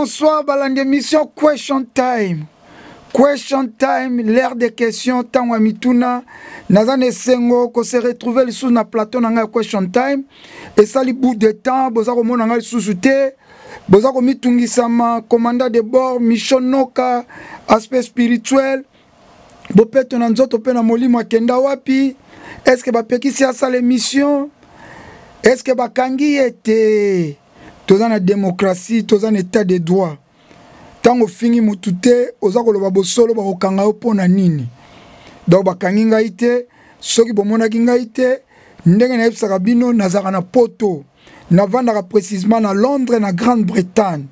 Bonsoir, balande émission Question Time. Question Time, l'ère des questions, Tangwa Mituna. Nazane Sengo, qu'on se retrouve sous na plateau dans Question Time. Et ça, le bout de temps, Bozako Monanga sous-souté. Bozako Mitungi Sama, commandant de bord, Michonoka, aspect spirituel. Bopeto Nanzoto Pena Molimo Kenda Wapi. Est-ce que Bapeki c'est ça l'émission? Est-ce que Bakangi était tous en démocratie, tous en état de droit? Tant que fini mutute, ozako lo babo solo bako kanga opona nini. Donc Bakangi ngaite, soki bomona kingaite, ndenge na epsaka bino nazaka na poto, na vandaka précisément na Londres na Grande-Bretagne.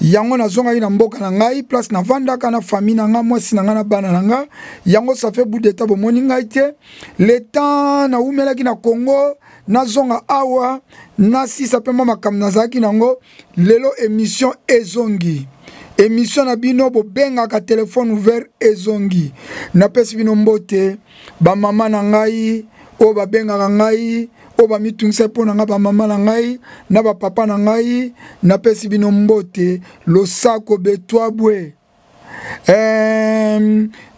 Yango na zonga ina mboka na ngai place na vandaka na famille na nga mwasi na nga na bana na nga yango ça fait bout de temps bomoni ngai te le temps na umelaki na Congo na zonga awa na si ça peut mama kam nazaki nango lelo émission ezongi émission na bino bo benga ka téléphone ouvert ezongi na pesi bino mbote ba mama na ngai o ba benga ngai o ba mitungisa pona nga ba mama na ngai na ba papa na ngai na pesi bino mbote losako betwabwe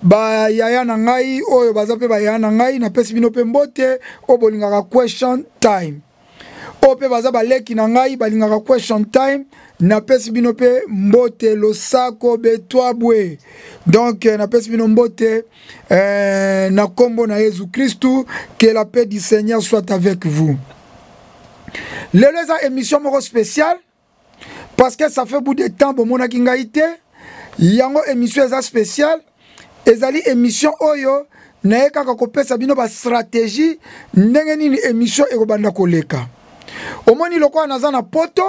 ba yaya na ngai oyo bazape ba yaya na ngai na pesi bino pe mbote o bolingaka question time o pe baza baleki na ngai balingaka question time na pesi bino pe mbote losako betwabwe donc na pesi bino mbote na kombo na Jésus Christou, que la paix du Seigneur soit avec vous. Le émission moro spéciale parce que ça fait bout de temps bon mona kingaite yango émission eza spéciale ezali émission oyo na ekaka kopesa bino ba stratégie ndenge nini émission ekobanda koleka omoni lokwa naza na poto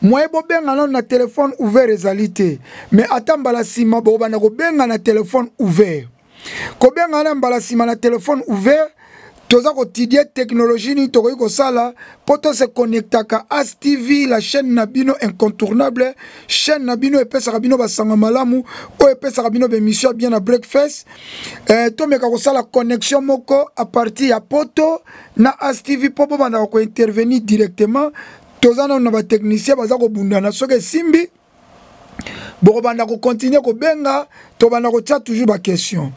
moye bo benga na téléphone ouvert ezalité mais atambala sima bo banda ko benga na téléphone ouvert ko benga na mbala sima na téléphone ouvert toza ko tidie technologie ni to ko sala poto se connectaka As TV la chaîne Nabino incontournable chaîne Nabino epesa kabino basanga malamu o epesa kabino bemission bien na breakfast to meka ko sala connexion moko à partir ya poto na As TV popo banda ko intervenir directement tozana na ba technicien baza ko bundana soke simbi boko banda ko continuer ko benga to banda ko tia toujours ba question.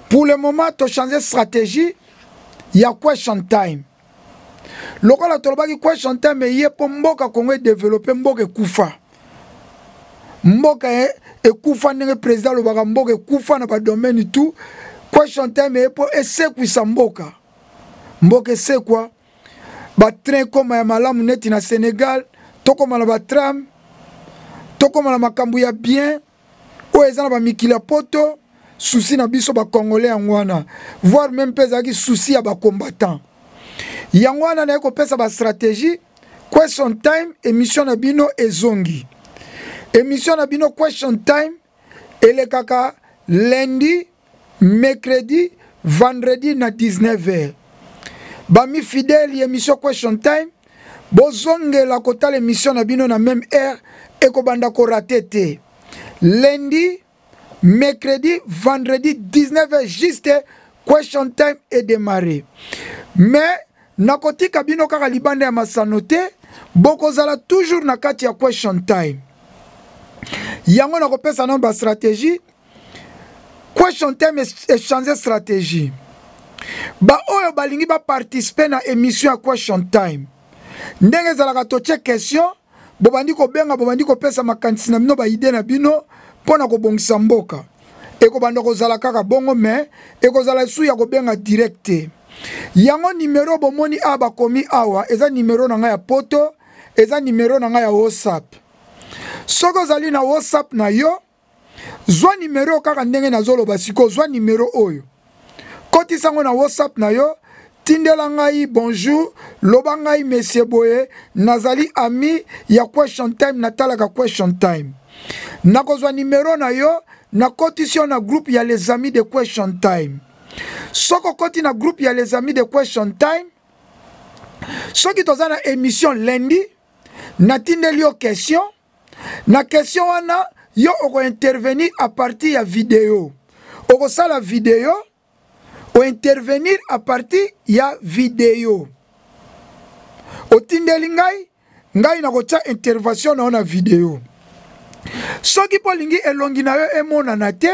Pour le moment to changer stratégie ya question time. Lokola tolobaki question time ye po mboka Kongo développer mboka kufa. Mboka kufa ndenge président lobaka mboka kufa na ba domaine tout. Question time ye po esekwisa mboka. Mboka esekwa ba train koma ya malamu neti na Sénégal, tokoma na ba tram, tokoma na makambu ya bien, o ezana ba mikila poto, souci na biso ba congolais yangwana, voire même pezaki souci ya ba combattant. Yangwana na eko pesa ba stratégie, question time émission na bino ezongi. Émission na bino question time ele kaka lundi, mercredi, vendredi na 19h. Bami fidèle émission question time bozonge la kota l'émission na bino na même heure eko banda ko raté lundi mercredi vendredi 19h juste question time est démarré mais na koti kabino kaka libanda ya masanote boko zala toujours na kati ya question time yango na kopesa na ba stratégie question time échanger stratégie. Ba oyo balingi ba participer na émission à question time. Ndenge zalaka toche question, bobandi ko benga bobandi ko pesa makanisi na bino ba idée na bino pona ko bongisa mboka. Eko banda ko zala kaka bongo mais eko zala su ya ko benga direct. Yango numéro bomoni aba komi awa eza numéro na nga ya poto, eza numéro na nga ya WhatsApp. Soko zali na WhatsApp na yo, zwa numéro kaka ndenge na zolo basiko zwa numéro oyo. Koti sango na WhatsApp na yo, tindela ngai bonjour, loba ngai monsieur Boye, nazali ami ya question time natalaka question time. Nakozwa numéro na yo, na koti sio na groupe ya les amis de question time. Soko koti na groupe ya les amis de question time. Soki toza na émission lundi, na tindeli yo question, na question wana yo oko intervenir à partir ya vidéo. Oko sala vidéo ou intervenir à partir ya vidéo. O tindeli ngai ngai na kotia intervention na ona vidéo. Soki po lingi elongi na yo emonana te,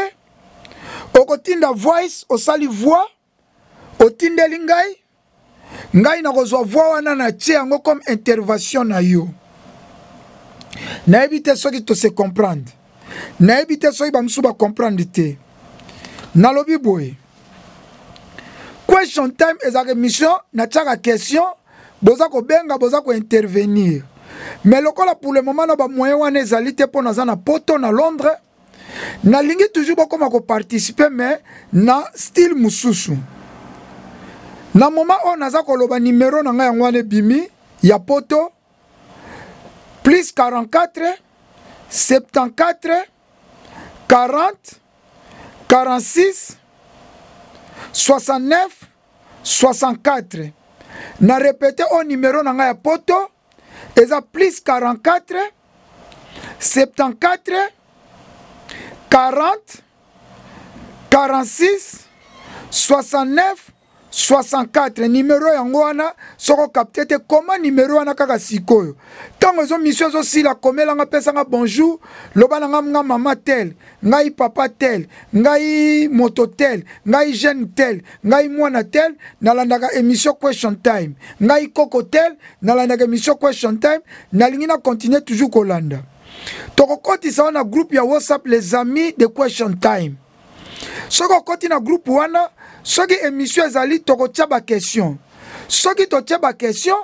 okotinda voice osali voix, otindeli ngai na kozwa voix wana na tie yango comme intervention na yo. Na ebite soki to se comprendre. Na ebite soki ba msuba comprendre te. Na lobi boye. Question time ezaka mission na tchaka question, boza ko benga boza ko intervenir. Mais lokola pour le moment na ba moyen wana ezali te po naza na poto na Londres. Na lingi toujours bokoma ko participer mais na style mususu. Na moment on naza ko loba numéro na ngai ngwane bimi ya poto plus 44 74 40 46 69 64. Na répéter au numéro na ngai ya poto eza plus 44 74 40 46 69 64. Numéro yango wana soko capté te comment numéro wana kaka sikoyo. Tango zo mission zo sila komela nga pesa nga bonjour, loba nga mama tel, ngai papa tel, ngai moto tel, ngai jeune tel, ngai mwana tel, nalandaka émission question time. Ngai koko tel, nalandaka émission question time, nalingi na continuer toujours kolanda. Toko koti sa wana groupe ya WhatsApp les amis de question time. Soko koti na groupe wana soki émission ezali toko tia ba question. Soki to tia ba question,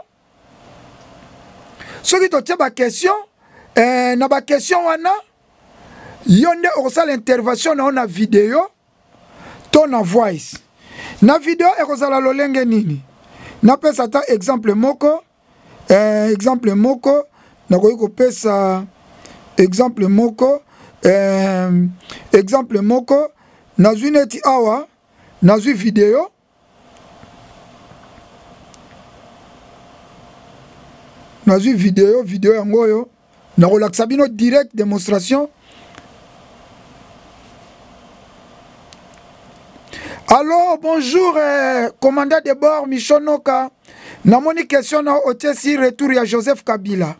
soki to tia ba question, na ba question wana yonde okosala intervention na ona vidéo to na voice. Na vidéo ekozala lolenge nini? Na pesa ta exemple moko na koyi ko pesa exemple moko na zwineti awa na zwi vidéo vidéo yango yo na kolakisa bino direct démonstration. Allô, bonjour, commandant de bord Michonoka. Namoni question na otesi retour ya Joseph Kabila.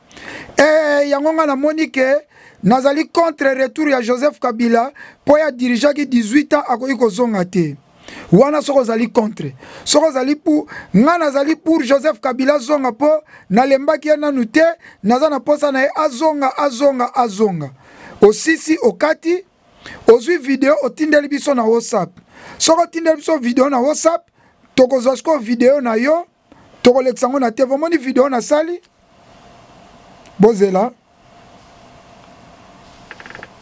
Yango nga namoni ke nazali contre retour ya Joseph Kabila po ya dirigeaki 18 ans akoki kozonga te. Wana soko zali contre. Soko zali pour nga nazali pour Joseph Kabila zonga po nalembaki ya nanu te naza na posa na ye azonga. Osisi okati ozwi video otindeli biso na WhatsApp. Soko tindeli biso video na WhatsApp tokozwa sko video na yo tokolekisa ngo na te vomoni video na sali bozela.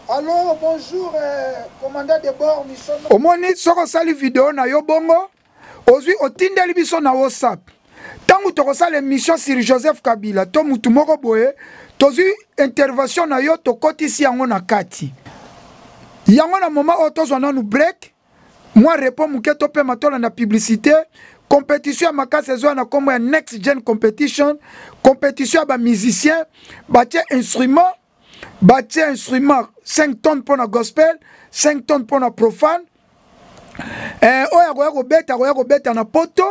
Allô, bonjour, commandant de bord Michono. Omoni soko sali video na yo bongo ozwi otindeli biso na WhatsApp. Tangu tokosala émission sur Joseph Kabila to mutu moko boye tozwi intervention na yo tokotisi yango na kati. Yango na moment o tozwa nanu break. Moi réponds muke to pe matola na publicité. Compétition à makase zo na kombo ya next gen competition. Compétition ba musicien, batie instrument 5 tonnes pour la gospel, 5 tonnes pour la profane. Oya ko beta na poto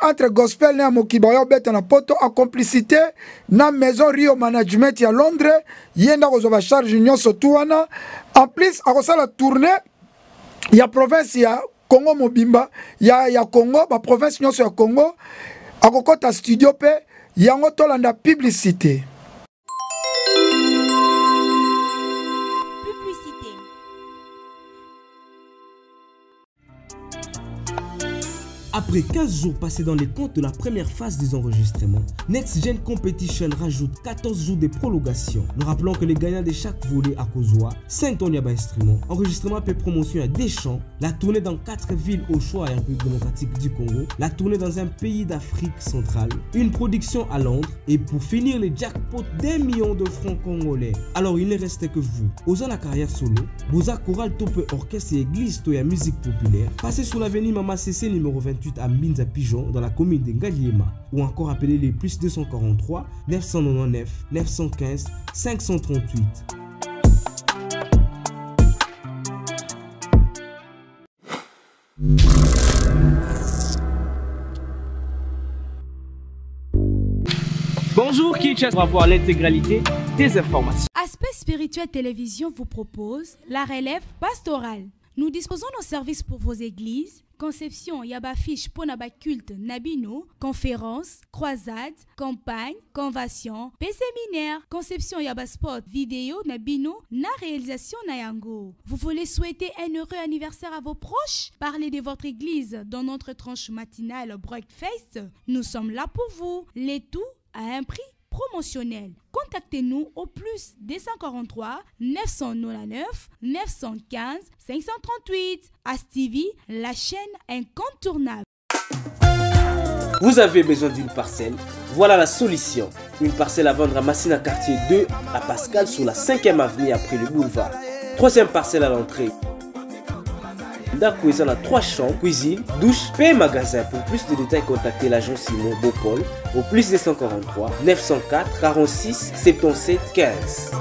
entre gospel na mokiba oya beta na poto en complicité na maison Rio Management ya Londres, yenda ko zo ba charge nyonso tuana. En plus akosala tournée ya province ya Congo mobimba ya Congo ba province nyonso ya Congo akokota studio pe yango tolanda publicité. Après 15 jours passés dans les comptes de la première phase des enregistrements, Next Gen Competition rajoute 14 jours de prolongation. Nous rappelons que les gagnants de chaque volet à Kozwa, 5 tonnes d'instruments, enregistrement et promotion à Deschamps, la tournée dans 4 villes au choix et en République démocratique du Congo, la tournée dans un pays d'Afrique centrale, une production à Londres et pour finir les jackpots d'1 million de francs congolais. Alors il ne restait que vous. Osant la carrière solo, Boza Choral Tope Orchestre et Église Toya Musique Populaire, passez sur l'avenue Mama CC numéro 28 à Mbinza Pigeon dans la commune de Ngaliema ou encore appelez les plus 243 999 915 538. Bonjour Kinshasa pour avoir l'intégralité des informations. Aspect Spirituel Télévision vous propose la relève pastorale. Nous disposons nos services pour vos églises, conception yaba fiche pour naba culte nabino, conférences, croisades, campagnes, conventions, séminaires, conception yaba sport, vidéo nabino, na réalisation nayango. Vous voulez souhaiter un heureux anniversaire à vos proches? Parlez de votre église dans notre tranche matinale Breakfast. Nous sommes là pour vous. Les tout à un prix promotionnel. Contactez-nous au plus 243 999 915 538. ASTV, la chaîne incontournable. Vous avez besoin d'une parcelle? Voilà la solution. Une parcelle à vendre à Massina quartier 2 à Pascal sur la 5e avenue après le boulevard. Troisième parcelle à l'entrée. Cuisine à 3 chambres, cuisine, douche, paix magasin. Pour plus de détails, contactez l'agent Simon Bopol au plus 243 904 46 77 15.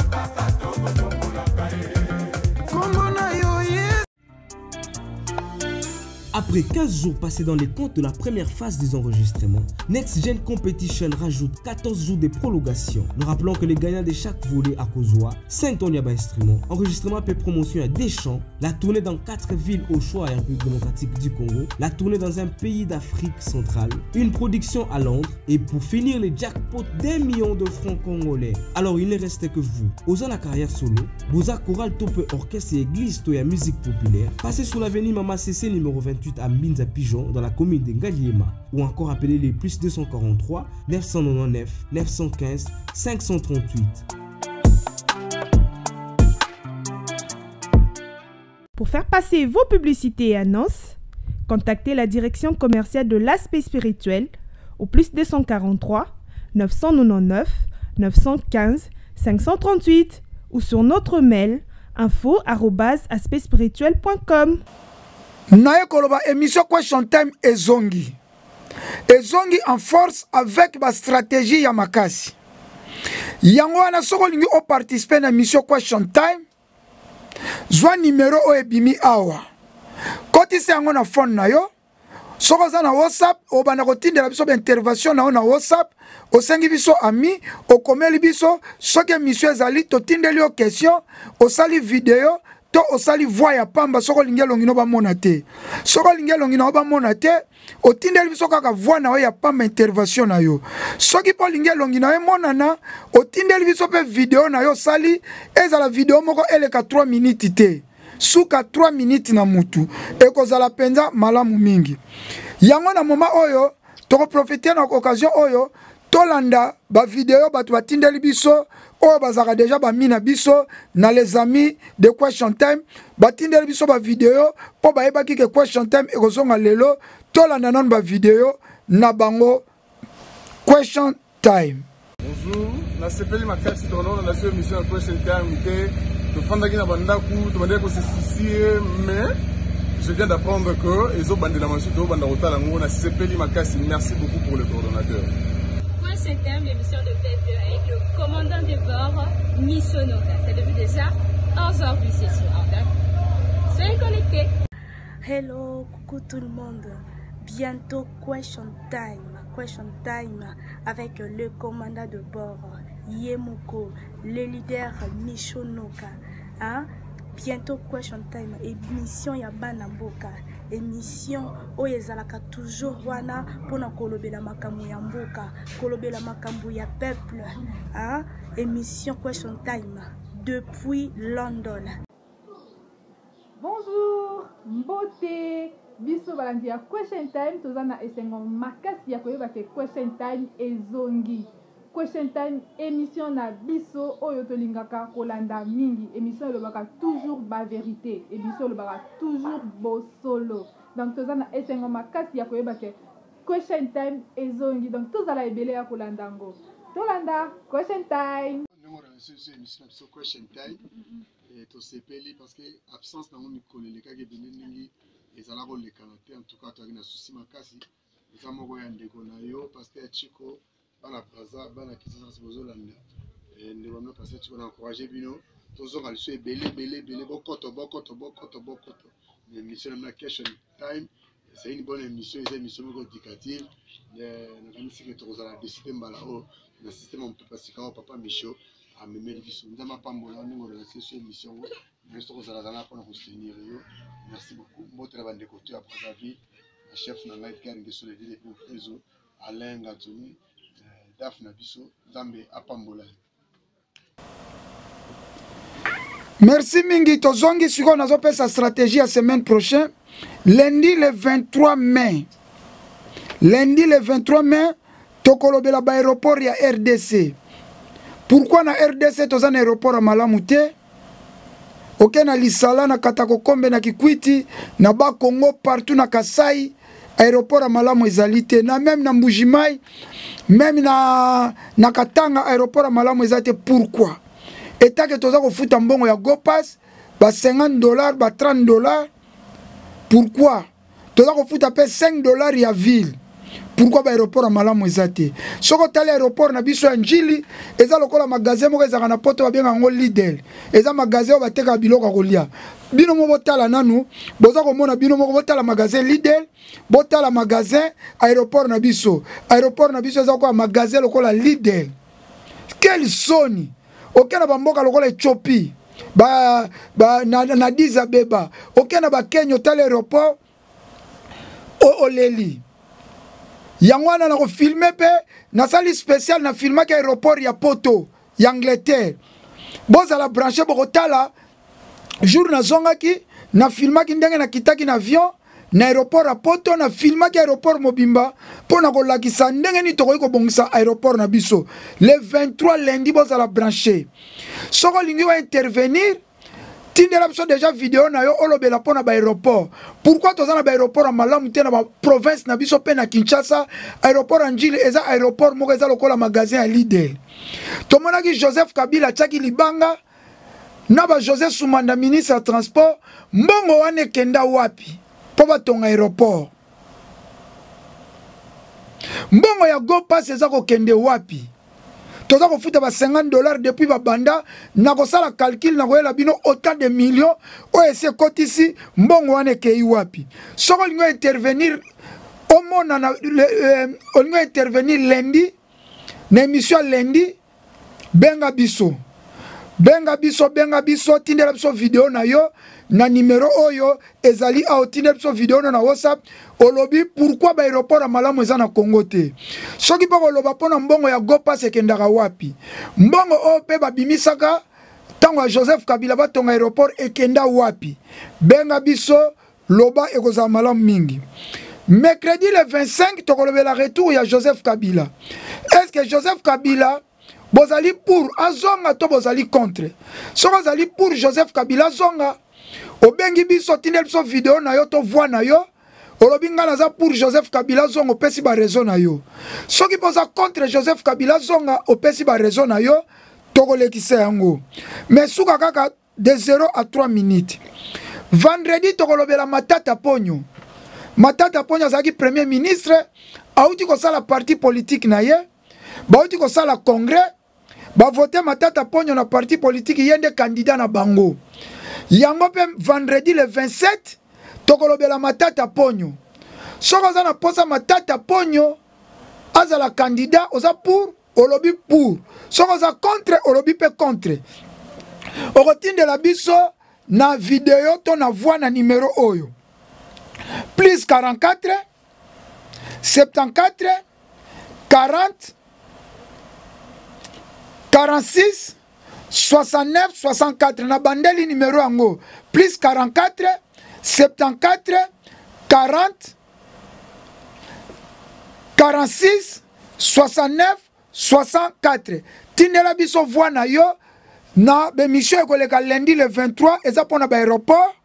Après 15 jours passés dans les comptes de la première phase des enregistrements, Next Gen Competition rajoute 14 jours de prolongation. Nous rappelons que les gagnants de chaque volet à Kozwa, 5 tonnes d'instruments, enregistrement et promotion à Deschamps, la tournée dans 4 villes au choix et en République démocratique du Congo, la tournée dans un pays d'Afrique centrale, une production à Londres et pour finir les jackpots d'1 million de francs congolais. Alors il ne restait que vous. Osant la carrière solo, Boza Choral Tope Orchestre et Église Toya Musique Populaire, passez sur l'avenue Mama CC numéro 28 à Mbinza Pigeon dans la commune de Ngaliema ou encore appelez les plus 243 999 915 538. Pour faire passer vos publicités et annonces, contactez la direction commerciale de l'Aspect Spirituel au plus 243 999 915 538 ou sur notre mail info@aspectspirituel.com. naye koloba émission Question Time ezongi en force avec ba stratégie ya makasi yango wana soko lingi o participer na émission Question Time zwa numéro o ebimi awa kotisa yango na phone na yo soko za na WhatsApp obana kotindela biso ba intervention na WhatsApp osengi biso ami okomeli biso soki émission ezali totindeli yo question osali vidéo to osali voix ya pamba soko lingi longino ba mona te soko lingi longino ba mona te otindeli biso kaka voix na yo ya pamba intervention na yo soki po lingi longino e monana otindeli biso pe vidéo na yo sali ezala vidéo moko eleka 3 minutes te suka 3 minutes na mutu ekozala penza malamu mingi yango na moma oyo toko profiter na occasion oyo tolanda ba vidéo batu batindeli biso oyo bazaka déjà ba mina biso na les amis de Question Time batindeli biso ba vidéo po ba yebaki ke Question Time ekozonga lelo tolanda non ba vidéo na bango Question Time. Bonjour, na sepeli makasi tono na sur émission Question Time te to fandaki na bandaku to bandeko se soucier mais je viens d'apprendre que les autres bandela mansu to banda rotala ngo na sepeli makasi. Merci beaucoup pour le coordonnateur. Question Time, l'émission de tête avec le commandant de bord Mishonoka. C'est depuis déjà 11h du session. Soyez connectés. Hello, coucou tout le monde. Bientôt Question Time avec le commandant de bord Yemoko, le leader Mishonoka. Hein? Bientôt Question Time, émission ya bana mboka. Émission oyo ezalaka toujours wana pona kolobela makambo ya mboka, kolobela makambo ya peuple. Hein? Émission Question Time depuis London. Bonjour, mbote, biso balandi ya Question Time, tozana esengo makasi ya koyeba ke Question Time ezongi. Question Time, émission na biso oyo tolingaka kolanda mingi, émission elobaka toujours ba vérité, émission elobaka toujours bo solo. Donc tozana esengo makasi ya koyeba ke Question Time ezongi, donc tozala ebele ya kolanda ngo. Tolanda Question Time. C'est émission Question Time. Et to sepeli parce que absence dans mon collègue qui est venu ningi ezala ko le canapé en tout cas to na souci makasi ezamo ko ya ndeko na yo parce que chiko bana braza bana kisasa bozolanda et ne vamos passer tu vas encourager bino tozo ka liso belé bokoto mais mission na Question Time C'est une bonne émission, c'est une émission éducative. Nakanisi que tozala décider mbala o na système on peut passer quand papa Michaud a memé biso ndama pambola ndingo na cette émission mais tozala zana pour nous soutenir yo. Merci beaucoup. Mbote bande côté après la vie chef na ngai kangi sur les vidéos pour réseau Alain Gatoni Dafna biso Zambe apambola. Merci mingi tozongi siko nazo pesa stratégie la semaine prochaine lundi le 23 mai. Lundi le 23 mai tokolobela ba aéroport ya RDC. Pourquoi na RDC toza na aéroport à Malamute? Ok na Lisala na Katakokombe na Kikwiti na ba Congo partout na Kasai aéroport à Malamu ezalité na même na Mbujimai même na Katanga aéroport à Malamu ezalité. Pourquoi? État que toza ko futa mbongo ya GoPass ba $50 ba $30. Pourquoi? Toza ko futa pe $5 ya ville. Pourquoi l'aéroport à Malamu ezate? Soko tali aéroport na biso ya Njili eza lokola magasin moko ezaka na poto ba benga ngo Lidl. Eza magasin ba teka biloko kolia. Bino mo botala nanu boza komona bino moko botala magasin Lidl, botala magasin aéroport na biso. Aéroport na biso eza ko magasin lokola Lidl. Quel soni! Okena ba mboka lokola Ethiopie. Na Addis Abeba. Okena ba Kenya tali aéroport Oleli. Yangwana na ko filmer pe na sali spécial na filma ke aéroport ya Poto ya Angleterre. Boza la branché bokotala jour na zongaki na filma ki ndenge na kitaki na avion na aéroport à Poto na filma ki aéroport Mobimba pona ko lakisa ndenge ni tokoyi ko bongisa aéroport na biso. Le 23 lundi boza la branché. Soko lingi wa intervenir tindela biso déjà vidéo na yo olobela pona ba aéroport. Pourquoi toza na ba aéroport à Malamu te na ba province na biso pe na Kinshasa aéroport Njili eza aéroport moko eza lokola magasin à Lidl. Tomona ki Joseph Kabila tchaki libanga na ba Joseph Soumanda ministre ya transport mbongo wane kenda wapi po ba tonga aéroport. Mbongo ya GoPass eza ko kende wapi? Toza ko futa ba $50 depuis ba banda na ko sala calcul na ko yela bino autant de millions o ese kotisi mbongo wane kei wapi. Soko lingo intervenir au mona na lingo intervenir lundi na émission lundi benga biso tindela biso vidéo na yo na numéro oyo ezali a tindela biso vidéo na WhatsApp olobi pourquoi ba aéroport à Malamu eza na Congo te. Soki pa koloba pona mbongo ya GoPass ekendaka wapi. Mbongo o pe babimisaka tango Joseph Kabila batonga aéroport ekenda wapi. Benga biso loba ekozala malamu mingi. Mercredi le 25 tokolobela retour ya Joseph Kabila. Est-ce que Joseph Kabila bozali pour azonga to bozali contre? Soko bozali pour Joseph Kabila azonga obengi biso tindela biso vidéo na yo to voix na yo olobinga naza pour Joseph Kabila zonga opesi ba raison na yo. Soki boza contre Joseph Kabila zonga opesi ba raison na yo tokolekisa yango. Mais suka kaka de 0 à 3 minutes. Vendredi tokolobela Matata Ponyo. Matata Ponyo azaki premier ministre auti ko sala parti politique na ye. Ba auti ko sala congrès. Ba voter Matata Ponyo na parti politique yende candidat na bango. Yango pe vendredi le 27 tokolobela Matata Ponyo. Soko za na posa Matata Ponyo azala candidat oza pour olobi pour. Soko za contre olobi pe contre. Okotinde la biso na vidéo to na voix na numéro oyo. Plus 44 74 40 46 69 64 na bandeli numéro ango plus 44 74 40 46 69 64. Tindela biso voix na yo na bémission ekoleka lundi le 23 eza pona ba aéroport.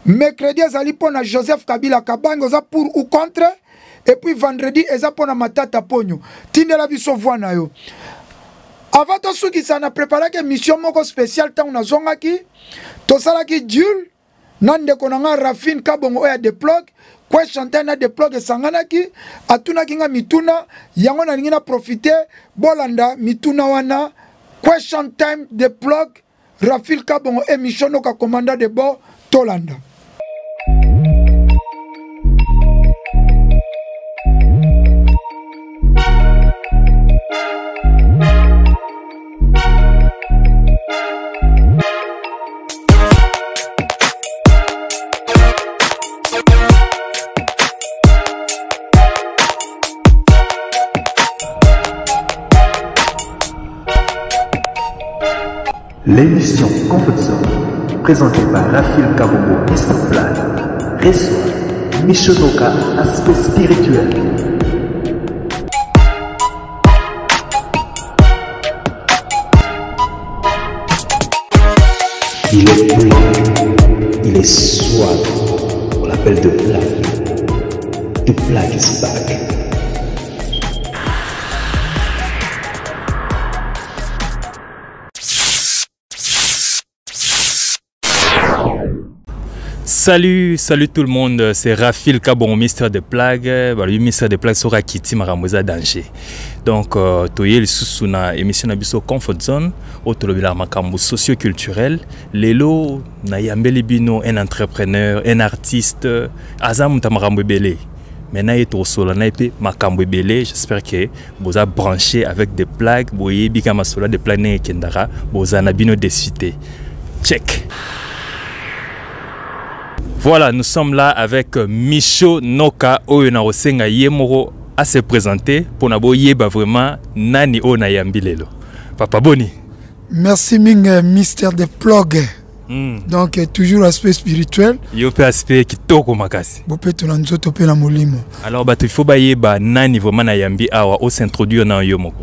Mercredi ezali pona Joseph Kabila Kabango za pour ou contre. Et puis vendredi eza pona Matata Ponyo. Tindela biso voix na yo. Avant to suki ça na préparé que mission moko spécial tant na zonga ki to sala ki Jules nande konanga Rafine Kabongo oya de plug question time na de plug sangana ki atuna kinga mituna yango na ngina profiter bolanda mituna wana question time de plug Rafine Kabongo émission no ka commandant de bord tolanda. L'émission Comfort Zone, présentée par Raphaël Kabongo, Mr. Plan, reçoit Michonoka, aspect spirituel. Il est blanc, il est suave, on l'appelle de blague. The blague is back. Salut tout le monde, c'est Raphaël Kabongo, Mr. de Plague. Le Mr. de Plague sera Kiti Maramosa Danger. Donc, toye le sous na émission na biso Comfort Zone, autolobila makambo socio-culturel. Lelo na yambeli bino un entrepreneur, un artiste, azam tamarambo belé. Maintenant, il est au sol, il est makambo belé. J'espère que vous avez branché avec des plagues, vous avez bikama sola des plagues ne kendara, vous avez bino décité. Check. Voilà, nous sommes là avec Michonoka Oyona Osenga Yemoro à se présenter pour nous yeba vraiment nani ona yambilelo. Papa Boni. Merci Ming Mister de Plug. Donc toujours aspect spirituel. Yo pe aspect kitoko makasi. Bopé tunanzoto pe na molimo. Alors il faut ba yeba nani vraiment na yambi awa o s'introduire na yomoko.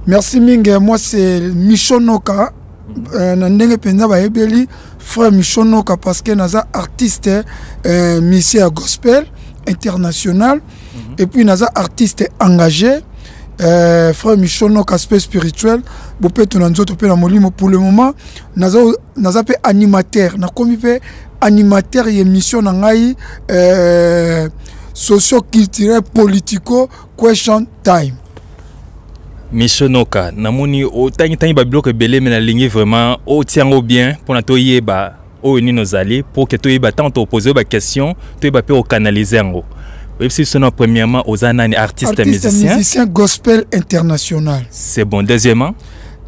Merci Ming, moi c'est Michonoka. Nandenge penza ba ebeli frère Michonoka parce que naza artiste musicien gospel international et puis naza artiste engagé frère Michonoka aspect spirituel bopé tonanzoto pe na molimo pour le moment naza pe animateur na komi pe animateur émission na ngai socio-culturel politico question time. Michonoka, namoni o tangi babilo ke belé mais na ligne vraiment o tiango bien pour na to yeba o ni nos alliés pour que to yeba tant to poser ba question to yeba pe o canaliser ngo. Et puis c'est premièrement aux anani artiste musicien gospel international. C'est bon.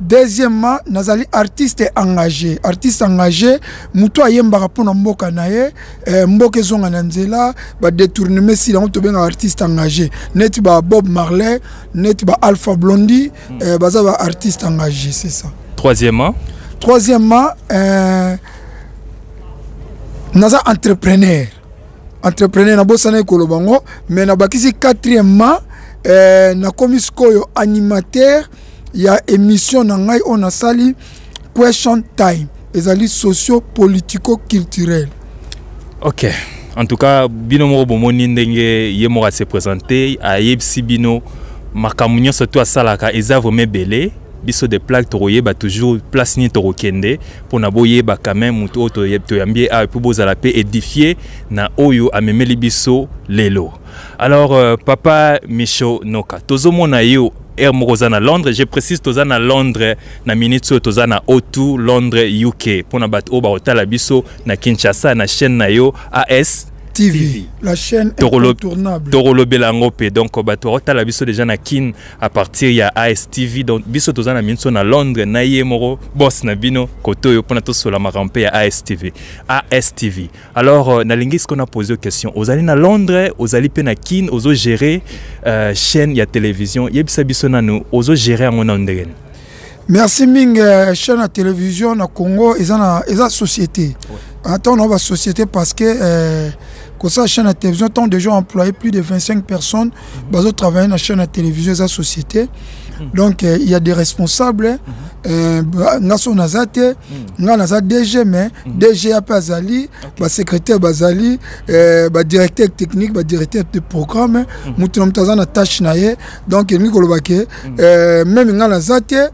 Deuxièmement, nazali artiste engagé. Artiste engagé, muto ayembaka pona mboka naye, mboka zonga na nzela, ba détournement si on tobenga artiste engagé. Net ba Bob Marley, net ba Alpha Blondy, baza ba artiste engagé, c'est ça. Troisièmement, naza entrepreneur. Entrepreneur na bosana kolobango, mais na bakisi quatrièmement, na komiskoyo animateur. Il y a émission nangai on a sali question time ezali socio-politico-culturel. OK. En tout cas, bino mo bomoni ndenge yemora se présenter a yebsi bino makamunyo surtout à salaka ezavo mebele biso de plaques toroye ba toujours place ni torokende pour na boye ba quand même muto to yambie a pour bozala pe édifier na oyo amemeli biso lelo. Alors papa Michonoka tozomona yo Mokosana Londres, je précise tozana Londres na minute tozana O2 Londres UK pour na bat oba otala biso na Kinshasa na chaîne na yo AS TV, la chaîne incontournable. Torolo Belangope donc bato otala biso déjà na kin à partir ya AS TV donc biso tozana minute na Londres na yemoro boss na bino koto yo pour na to sola marampe ya AS TV. Alors na lingis qu'on a posé question aux allez na Londres aux allez pe na kin aux gérer chaîne ya télévision yebisa biso na nous aux gérer en ondegen. Merci Ming, chaîne à télévision na Congo eza société. Attends, on va société parce que comme ça chaîne à télévision tant de gens employés plus de 25 personnes bazo travailler na chaîne à télévision eza société. Donc il y a des responsables ngaso nazate ngana DG mais DG a pas ali ba secrétaire bazali ba directeur technique ba directeur de programme mutu mtaza na tâche naye donc ni kolobake même ngana zate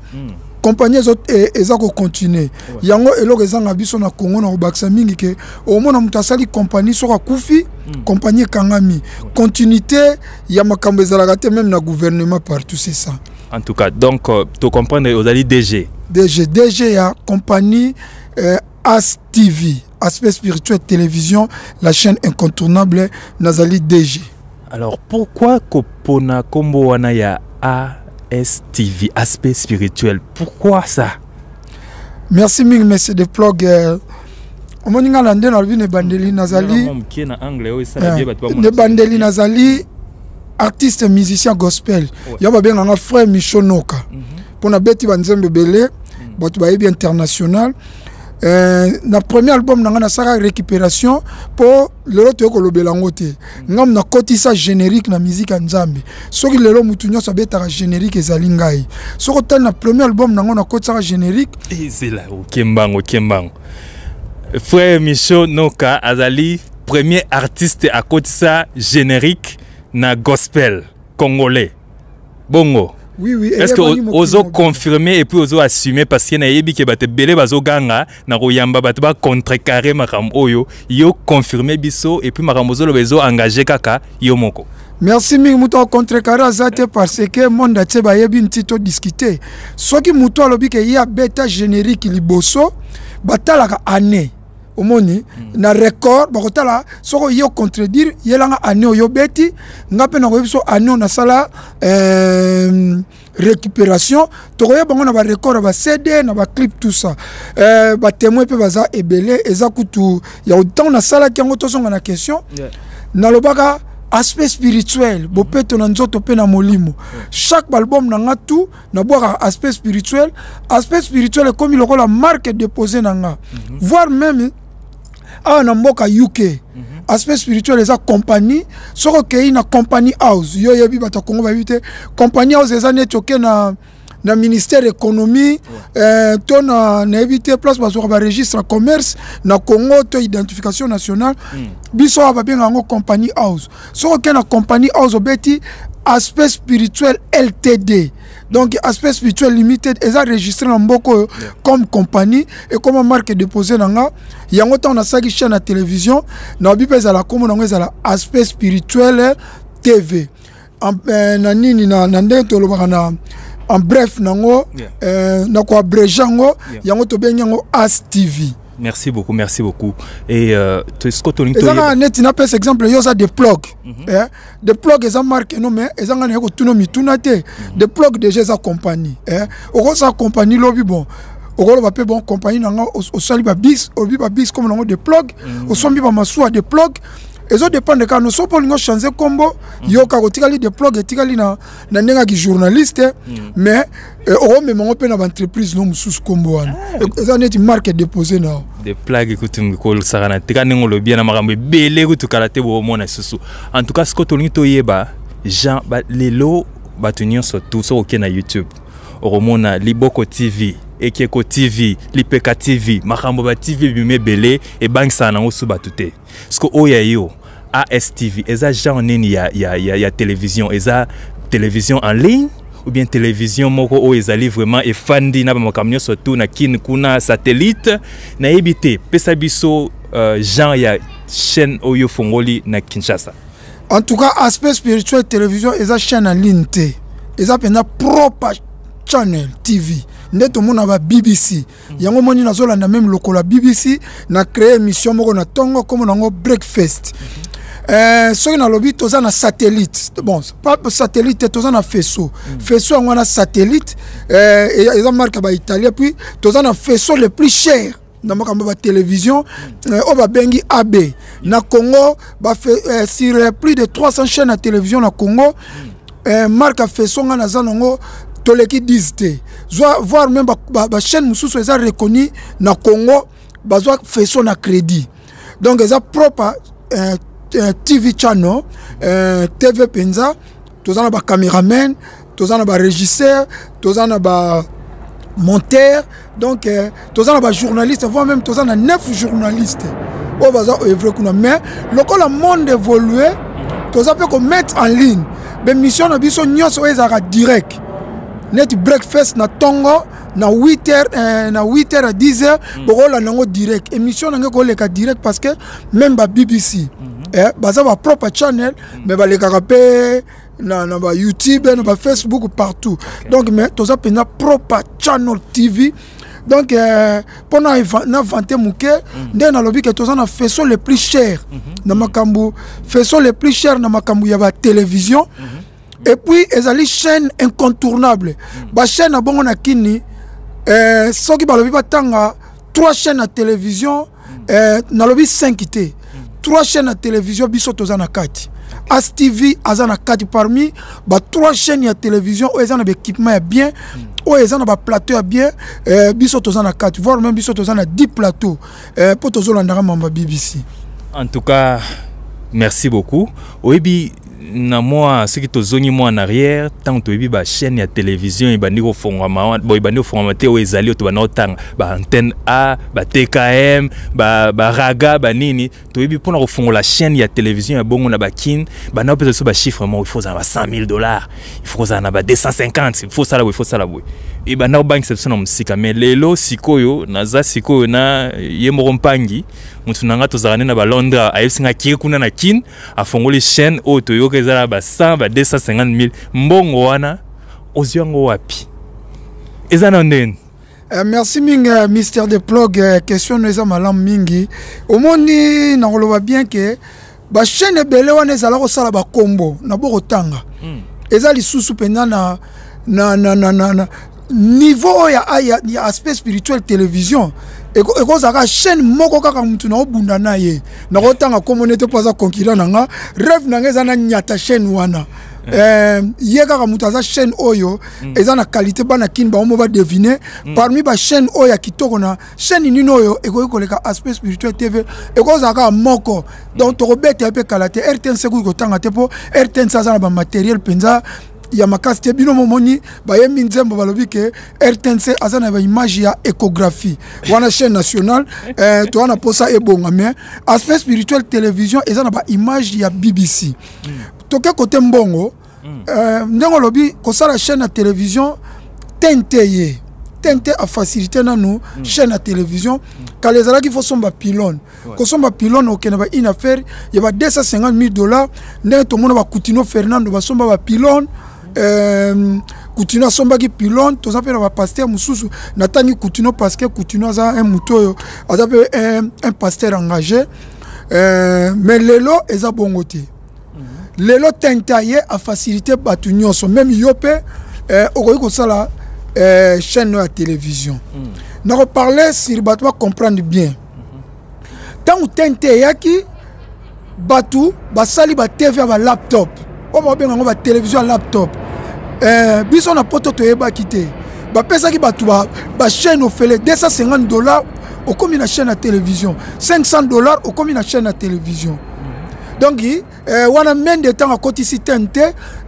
compagnie zot ezako continuer yango eloko ezanga biso na Congo na baksa mingi ke au mona mutasali compagnie soka kufi compagnie kangami continuité ya makambo ezalaka te même na gouvernement partout c'est ça. En tout cas donc tu comprends aux ali DG ya compagnie AS TV aspect spirituel télévision la chaîne incontournable nazali DG. Alors pourquoi kopona kombo wana ya ASTV, aspect spirituel. Pourquoi ça? Merci Ming, monsieur de plug. Omoninga lande na ne bandeli nazali. Ne bandeli nazali artiste musicien gospel. Yaba bien nga frère Michonoka. Pour na beti banzembe belé. bato bayebi international. Na premier album na sara récupération pour lelo to ko lobelango te ngam na kotisa générique na musique nzambe soki lelo mutu nyonso abetaka générique ezali ngai soko tan na premier album na kotisa générique ezela okembango frère Micho Noka azali premier artiste à kotisa générique na gospel congolais bongo. Oui. Est-ce que ozo confirmer et puis ozo assumer parce qu'il y a yebi ke bate belé bazo ganga na royamba bate ba contrecarrer makam oyo yo confirmer biso et puis makam ozo lo bezo engagé kaka yo moko. Merci mingi muto contrecarrer azate parce que monde ate ba yebi ntito discuter. Soki muto alobi ke ya beta générique liboso batalaka année. Omoni na record bakotala soko yo contredire yelanga année oyo beti ngape na koyebiso année na sala récupération tokoya bango na ba record ba CD na ba clip tout ça ba témoin pe baza ebele eza kutu ya autant na sala kiango tosonga na question na lobaka aspect spirituel bopeto na nzoto pe na molimo chaque album na nga tout na boka aspect spirituel comme il la marque déposée na nga voire même na mboka UK aspect spirituel eza compagnie soko kei na compagnie house yo yebi bata Congo ba bité compagnie house eza netoke na ministère économie to na éviter place bazo ba registre commerce na Congo to identification nationale biso ba benga ngo compagnie house soko ke na compagnie house obeti aspect spirituel LTD. Donc aspect spirituel limited est enregistré dans Mboko comme compagnie et comme marque déposée dans nga yango ta on a ça qui chaîne à télévision na bipeza la comme on a aspect spirituel TV na nini na ndento lo bana en bref nango na ko abrejango yango to benyango As TV. Merci beaucoup. Et ce que tu as dit, par exemple, il y a des plugs. Des plugs, ils ont marqué, non, mais ils ont des plugs déjà, ils compagnie. Au sa compagnie, lobby bon. Au bon compagnie, au saliba bis, au biba bis, comme des plugs, au sombi ba masua des plugs. Ils ont dépend de quand nous sommes pour changer combo. Yo kagotikali des plugs et tikali na nenga qui journaliste, mais au même on peut na entreprise non sous combo. Ils ont une marque déposée na. Des plugs écoute ko sarana tikani ngolo bien na makambo belé ko tukalate bo mona susu. En tout cas ce que toni to yeba Jean ba lelo batunyo surtout so na YouTube. Oromona Liboko TV, Ekeko TV, Lipeka TV, makambo ba TV bime belé et bank sana osu batute. Ce que oya yo ASTV, eza genre nini ya télévision, eza télévision en ligne ou bien télévision moko o ezali vraiment e fandi na ba makamyo surtout na kin kuna satellite na ebité pesa biso genre ya chaîne oyo fongoli na Kinshasa. En tout cas aspect spirituel télévision eza chaîne en ligne té. Eza pena propre channel TV. Neto mona ba BBC. Yango moni na zola na même lokola BBC na créer émission moko na tongo comme nango breakfast. Soki na lobby toza na satellite. Bon, pas satellite toza na faisceau. Faisceau on a satellite ils ont marqué ba italien puis toza na faisceau le plus cher. Na makamba ba télévision o ba bengi AB. Na Congo ba fait sur plus de 300 chaînes à télévision na Congo. Marque faisceau ngana zanongo toleki dizte. Voir même ba chaîne mususu eza reconnu na Congo bazwa faisceau na crédit. Donc eza propre TV channel, TV penza, tozana ba cameraman, tozana ba régisseur, tozana ba monteur, donc tozana ba journaliste, voire même tozana 9 journalistes. O baza œuvre kuna mais le monde évolué, toza peut mettre en ligne. Ben mission na biso nyonso ezaka direct. Net breakfast na tongo na 8h à 10h bokola nango direct. Émission nango ko leka direct parce que même ba BBC baza ba propre channel mais ba leka pe na ba YouTube na ba Facebook partout. Donc mais toza pena propre channel TV. Donc pour na inventer muke ndé na lobi que toza na faisceau le plus cher na makambu faisceau le plus cher na makambu ya ba télévision. Et puis ezali chaîne incontournable. Ba chaîne na bongo na kini soki ba lobi batanga 3 chaînes à télévision na lobi 5 té. 3 chaînes à télévision biso toza na kati. As TV azana kati parmi ba 3 chaînes ya télévision où ils ont des équipements bien où ils ont des plateaux bien biso tozana kati voire même biso tozana 10 plateaux pour tozolanda mamba BBC. En tout cas, merci beaucoup. Oyebi na moi ce qui tozongi moi en arrière tant to yebi ba chaîne ya télévision et bandi ko fongama boy bandi ko fongama te o ezali to bana otanga ba antenne A ba TKM ba raga ba nini to yebi pona ko fongola chaîne ya télévision ya bongo na ba kin bana peut so ba chiffre mo il faut ça ba $100,000 il faut ça na ba 250 il faut ça la boy et bana bank exception na musika mais lelo sikoyo naza sikoyo na yemoro mpangi mutu nanga tozarane na ba Londres ayesinga kikuna na kin afongoli chaîne o to yoka ezala ba 100 ba 250,000 mbongo wana oziango wapi ezana ndeni. Merci mingi Mister de Plug question neza malam mingi omoni na koloba bien que ba chaîne belé wana ezala ko sala ba kombo na boko tanga ezali susu pena na niveau ya aspect spirituel télévision et kozaka chaîne moko kaka mutu na obunda na ye na kotanga komonete poza concurrent nanga rêve nanga ezana nyata chaîne wana ye kaka mutu aza chaîne oyo ezana qualité bana kin ba omo ba deviner parmi ba chaîne oyo kitoko na chaîne nino oyo ekokoleka aspect spirituel TV ekozaka moko donc to robete pe kalate RTNC ko kotanga te po RTNC azana ba matériel penza ya makasi te bino momoni bayembi nzembo balobi ke RTNC azana ba image ya échographie wana chaîne nationale to wana posa ebonga mais aspect spirituel télévision ezana ba image ya BBC toke côté mbongo ndenge lobi kosala chaîne ya télévision tente a facilité nanu chaîne ya télévision quand les ala qui faut somba pylône ko somba pylône okena ba une affaire ya ba $250,000 ndenge to mona ba Coutinho Fernando ba somba ba pylône Coutinho somba ki pylône to zapela ba pasteur mususu natangi Coutinho parce que Coutinho aza un muto azape un pasteur engagé mais lelo eza bongo te lelo tentaye a facilité batu nyonso même yope okoki kosala chaîne à télévision. Nous reparler sur batu va comprendre bien. Tant tente yaki batu basali ba TV ba laptop. O mo benga ba télévision laptop. Biso na poto to yeba kité. Ba pesa ki batu ba chaîne au fele $250 au comme une chaîne à télévision. $500 au comme une chaîne à télévision. Donc wana men de temps à côté ici tente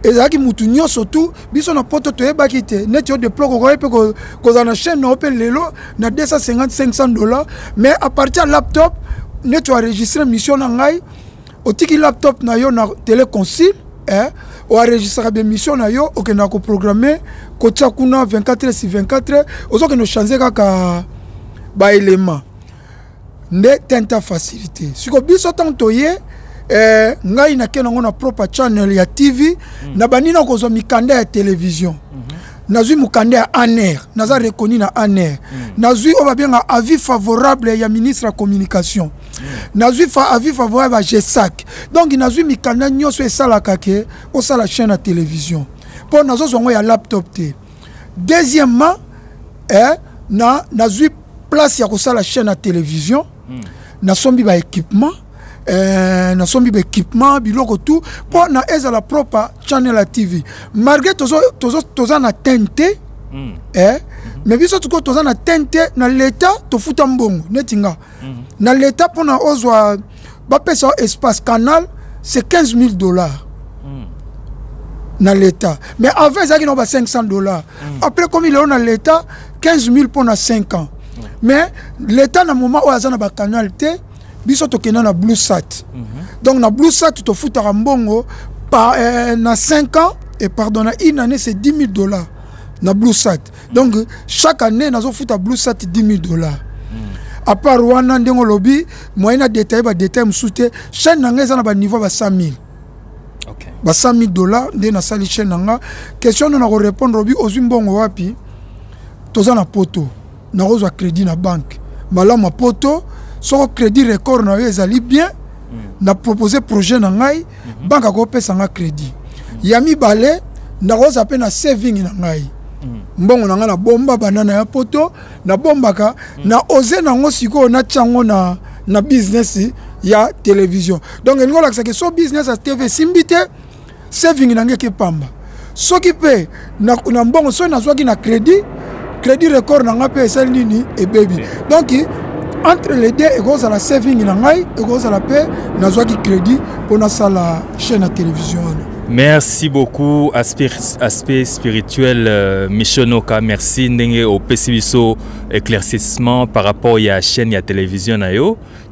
ezaki mutu nyo surtout biso na poto to yeba kité net yo de plug ko pe ko na chaîne na open lelo na $500 mais à partir laptop net to enregistrer mission na ngai otiki laptop na yo na téléconcile o enregistrer be mission na yo okena ko programmer ko tshakuna 24/24 ozoke no changer kaka ba élément ne tenta facilité siko biso tanto ye ngai na kena ngona propre channel ya TV na banina ko zo mikanda ya télévision nazui mukanda ya ANR naza reconnu na ANR nazui o ba benga avis favorable ya ministre ya communication nazui avis favorable à GESAC donc nazui mikanda nyoso esala kake o sala chaîne ya télévision pour nazo zongo ya laptop te deuxièmement nazui place ya ko sala chaîne ya télévision na sombi ba équipement na sombi ba équipement biloko tout pour na eza la propre channel à TV malgré toza na tente mais biso tuko toza na tente na l'état to futa mbongo netinga na l'état pour na ozwa ba pesa espace canal c'est $15,000 na l'état mais avant ça qui no ba $500 après comme il est na l'état 15,000 pour na 5 ans mais l'état na moment où azana ba canal te biso tokena na Blue Sat donc na Blue Sat to futara mbongo par na 5 ans et pardon na une année c'est $10,000 na Blue Sat donc chaque année nazo futa Blue Sat $10,000 à part wana ndengo lobi moyena détail ba détail msute chaîne nanga za na ba niveau ba 100,000 OK ba $100,000 nde na sali chaîne nanga question na ko répondre lobi ozimbongo wapi toza na poto na rozwa crédit na banque malama poto so crédit record na yo ezali bien na proposer projet na ngai banque ko pesa nga crédit ya mibale na roza pe na saving na ngai mbongo na nga na bomba banana ya poto na bombaka na oze na ngo siko na chango na business ya télévision. Donc il y a que so business à TV simbité saving nange ke pamba. So qui paye na mbongo so na zwa ki na crédit record nanga pe sel nini et baby. Donc entre les deux, il y a la saving et il y a la paix, il y a crédit pour la chaîne à télévision. Merci beaucoup, aspect spirituel, Michonoka. Merci au PCBSO éclaircissement par rapport à la chaîne et à la télévision.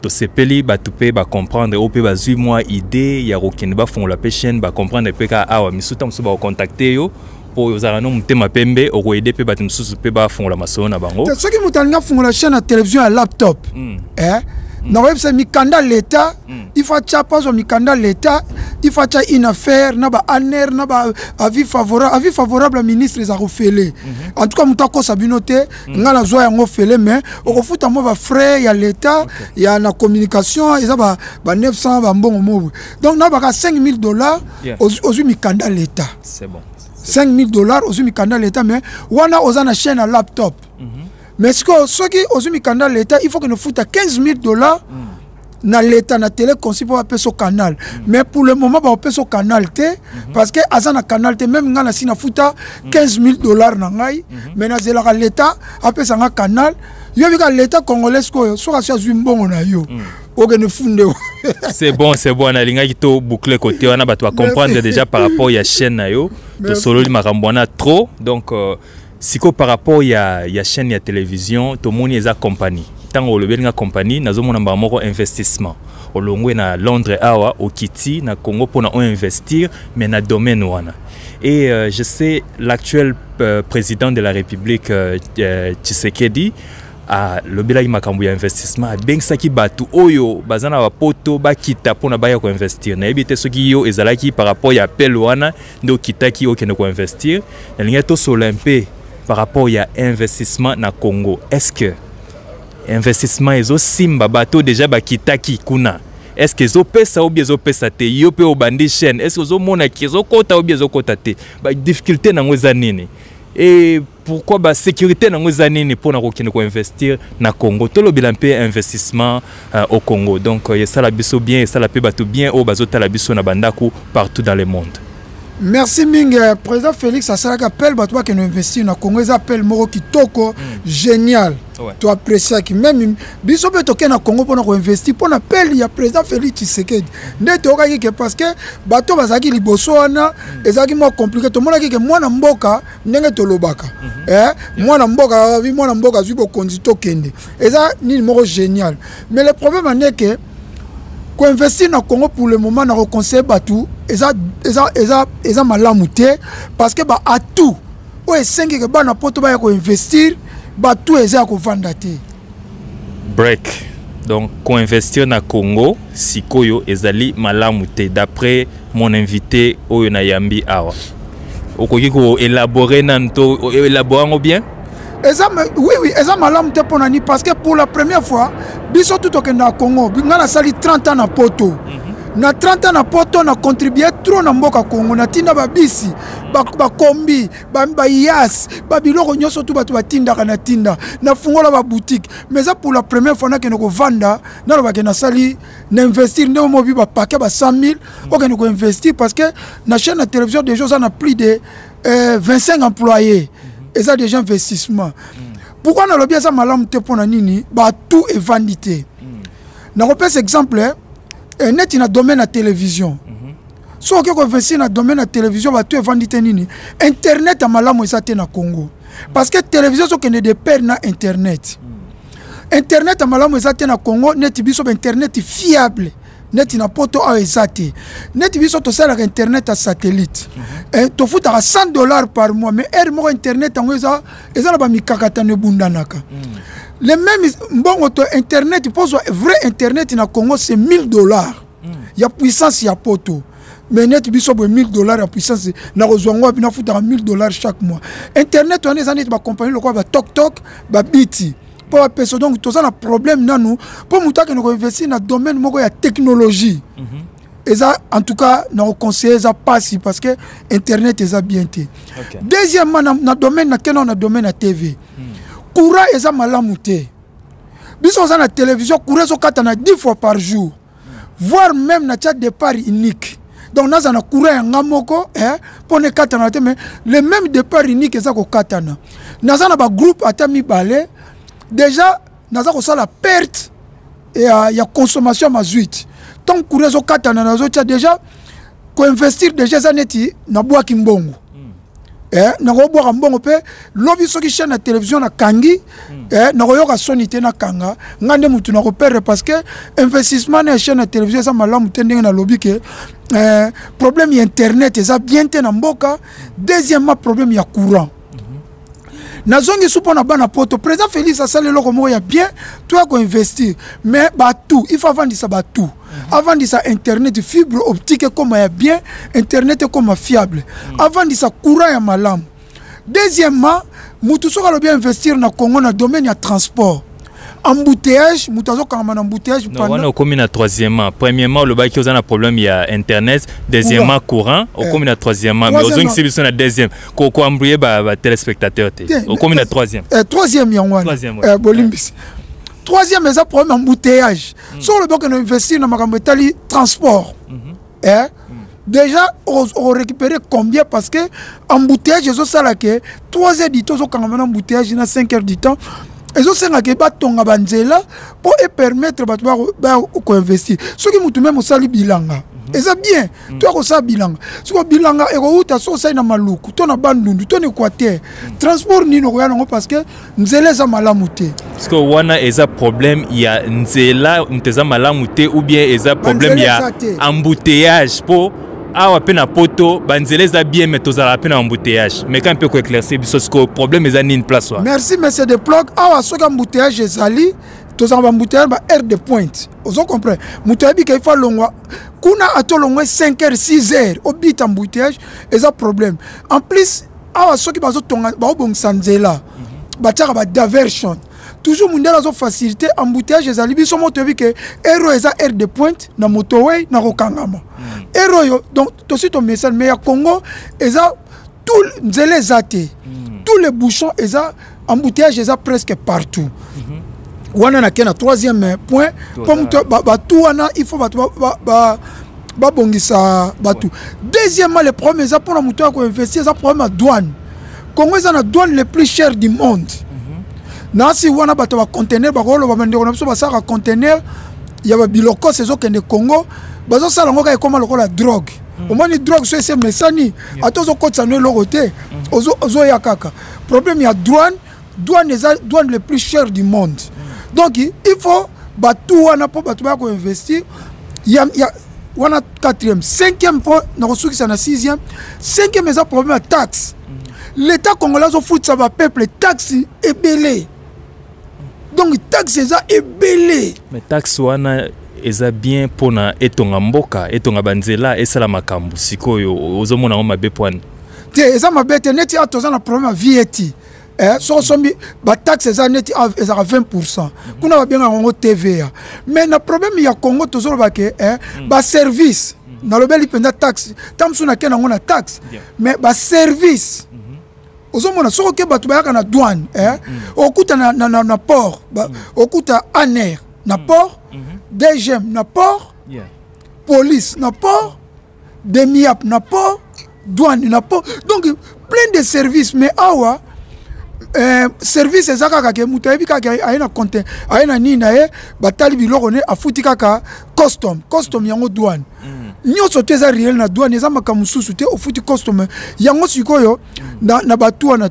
To sepeli ba tupe ba comprendre au pe ba zui moi idée ya rokene ba font la chaîne ba comprendre pe ka awa misuta mso ba contacter yo pour ozala no mutema pembe oko aider pe ba msusu pe ba font la maso na bango. Ce qui mutalinga font la chaîne à télévision à laptop. Na web c'est mikanda l'état, il faut tchapa zo mikanda l'état, il faut tcha une affaire na ba aner na ba avis favorable à ministre les a refélé. En tout cas mutako sabinote ngala zo ya ngofélé mais oko futa mo ba frais ya l'état, ya na communication, ils ba 900 ba mbongo mo. Donc na ba $5,000 aux mikanda l'état. C'est bon. $5,000 aux mikanda l'état mais wana ozana chaîne à laptop. Mais ce qui est au l'État, il faut que nous foute $15,000 dans l'État, dans la télé, pour appeler ce canal. Mais pour le moment, on peut ce canal, parce que dans canal, même dans la Sina foute $15,000, mais dans l'État, après ça, canal, il y a l'État congolais, soit sur Zumbon, c'est bon, on a linga qui boucler côté, on a comprendre déjà par rapport à la chaîne, to solo marambona trop, donc. Siko par rapport à la chaîne et la télévision, tout le monde est à compagnie. Tant que le bien compagnie, nous avons un investissement. Au Longwe na Londres awa, au Kiti, na Congo pour investir, mais na domaine wana. Et je sais l'actuel président de la République Tshisekedi a le belagi makambu ya investissement ben saki batu oyo bazana wa poto ba kita pona ba ya ko investir na ebite soki yo ezalaki par rapport ya appel wana ndo kitaki okene ko investir na linga to solimpe par rapport à investissement na Congo. Est-ce que investissement ezo simba bato déjà bakitaki kuna? Est-ce que ezo pesa ou bien ezo pesa te yo pe obandi chaîne? Est-ce que ezo mona ki ezo kota ou bien ezo kota te? Ba difficulté na ngoza nini? Et pourquoi ba sécurité na ngoza nini pour na kokene ko investir na Congo? To lo bilan pe investissement au Congo. Donc ça la biso bien, ça la pe bato bien au bazota la biso na bandaku partout dans le monde. Merci Ming, président Félix Assalaka appelle toi qui nous investit dans Congo, ils appellent Moro Kitoko, génial. Tu apprécies qui même biso peut toquer na Congo pour nous investir pour appel il y a président Félix Tshisekedi. Ndete okaki que parce que bato bazaki liboso wana ezaki mo compliqué to mona ki que mwana mboka ndenge to lobaka. Mwana mboka zuko konzito kende. Eza ni Moro génial. Mais le problème est que investir dans le Congo pour le moment, on conseille Batou, et malamu te parce que à tout, on est 5 que ba na poto ba investir, Batou est à vendre. Break. Donc, qu'on investir dans le Congo, si koyo ezali malamu te d'après mon invité Oyona Yambi Awa. Okoki ko élaborer nanto élaborer bien. Oui, eza malamu te ponani parce que pour la première fois, biso tout au Congo, na sali 30 ans na poto. Na 30 ans na poto na contribué trop na mboka Congo na tinda ba bisi, ba kombi, ba yas, ba biloko nyoso tout batu batinda kana tinda, na fungola ba boutique. Mais ça pour la première fois na ke ko vanda, na ba ke na sali na investir ndemo mobi ba paquet ba 100,000, o ke ko investir parce que na chaîne de télévision des gens on a plus de 25 employés. Et ça déjà investissement. Pourquoi on a le bien ça malam te pour nini? Bah tout est vanité. Na repère exemple net in a domaine à télévision. So que investir dans domaine à télévision bah tout est vanité nini? Internet à malam ça te na Congo. Parce que télévision so que ne dépend na internet. Internet à malam ça te na Congo net biso internet fiable. Net na poto a ezate. Net biso to sala internet à satellite. To futa $100 par mois mais mo internet en eza na ba mikakata ne bundanaka. Le même bon auto internet pose vrai internet na Congo c'est $1,000. Ya puissance ya poto. Mais net biso $1,000 ya puissance na rozwango na futa $1,000 chaque mois. Internet on est ba compagnie lokwa ba tok ba biti. Pour la personne donc tout ça un problème nanou pour muta que nous investir dans domaine moko ya technologie. Et ça en tout cas nous conseille ça passe parce que internet est bien té. Deuxièmement dans domaine na domaine à TV. Courant est ça malamu té. Biso ça na télévision courant so katana 10 fois par jour. voire même na tia départ unique. Donc nous avons courant un moko pour ne katana mais le même départ unique ça ko katana. Nous avons un groupe atami balé déjà nous avons la perte et il y a consommation mazuite. Tant courant zo katana nous avons déjà ko investir déjà zaneti na bois kimbongo. Na ko bois mbongo pe lobi soki chaîne na télévision na kangi na ko yoka sonité na kanga ngande mutu na ko perdre parce que investissement na chaîne na télévision ça malamu tendenge na lobby que problème ya internet ça bien te na mboka. Deuxièmement problème ya courant nazongi supo na bana poto président Félix asale loko moko ya bien toi ko investir mais ba tout il faut vendre ça ba tout avant de ça internet fibre optique comme ya bien internet comme fiable avant de ça courant ya malam. Deuxièmement mutu soka lo bien investir na Congo na domaine ya transport embouteillage mutazo kama na embouteillage pendant on comme na troisièmement premièrement le baki ozana problème ya internet deuxièmement courant au comme na troisièmement mais ozongi c'est na deuxième ko embrouiller ba téléspectateur au comme na troisième troisième yangwana bolimbisi troisième c'est problème embouteillage sur le baki on investir na makambo etali transport déjà on récupérer combien parce que embouteillage zo sala que 3 heures du temps zo kanga na embouteillage na 5 heures du temps. Et ça, c'est batonga banzela pour permettre de investir. Ce qui est même au bilanga. Et ça bien. Tu as ça bilanga. Ce qui bilanga et tu as ça na maluku, tu as bandundu, tu as équateur. Transport ni no parce que nzela za malamuté. Parce que wana eza problème il y a nzela nteza malamuté ou bien eza problème il y a embouteillage pour awa pe na poto banzele za bien mais tozala pe na embouteillage mais quand peut éclaircir parce que problème est ni une place wa. Merci monsieur de plug awa soka embouteillage ezali tozala embouteillage ba heure de pointe ozo comprendre mutabi ka ifa longwa kuna atolongwa 5 heures 6 heures obit embouteillage eza problème en plus awa soki bazo tonga ba obongisa nzela ba tchaka ba diversion toujours mundela zo facilité embouteillage ezali biso moto bi ke ero eza heure de pointe na motorway na kokangama ero donc tout suite au message mais à Congo eza tout nzele zate tous les bouchons eza embouteillage eza presque partout wana na kena troisième point comme ba tout wana il faut ba bongisa ba tout. Deuxièmement le problème eza pour la moto ko investir eza problème à douane. Congo eza na douane le plus cher du monde. Nasi wana bato ba conteneur ba kolo ba mandeko na biso ba saka conteneur ya ba biloko sezo kende Congo bazo sala ngoka ekoma lokola drogue. Au moins ni drogue so ese mesani atozo kotsa no lokote ozo ya kaka. Problème ya douane le plus cher du monde. Donc il faut ba tout wana po bato ba ko investir ya wana 4e 5e point na kosukisa na 6e 5e eza problème ya taxe. L'état congolais zo fout ça va peuple taxe ebelé. Donc taxe eza ebelé. Mais taxe wana eza bien pona etonga mboka etonga banzela esala makambu sikoyo ozomona ngo mabe pwana. Te eza mabe te neti atoza na problème VAT. So sombi ba taxe eza neti eza 20%. Kuna ba benga ngo TVA. Mais na problème ya Congo tozolo ba ke ba service na lobeli penda taxe. Tamsu na kena ngona taxe. Mais ba service ozomona soko ke batu bayaka na douane okuta na port okuta aner na port DGM na port police na port demiap na port douane na port donc plein de services mais awa service ezaka kaka mutu ayebi kaka ayena content ayena nini ye batali biloko ne afuti kaka custom yango douane nyonso te eza réel na douane eza makambo mosusu te ofuti custom yango sikoyo na batu wana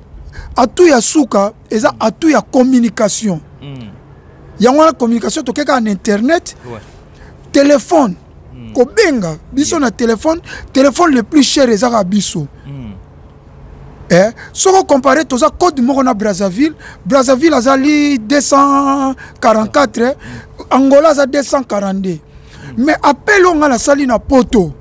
atu ya suka eza atu ya communication yango wana communication tokeka na internet téléphone kobenga biso na téléphone le plus cher ezaka biso soko comparé toza code moko na Brazzaville azali 244 Angola za 242 mais appel on a la salle na poto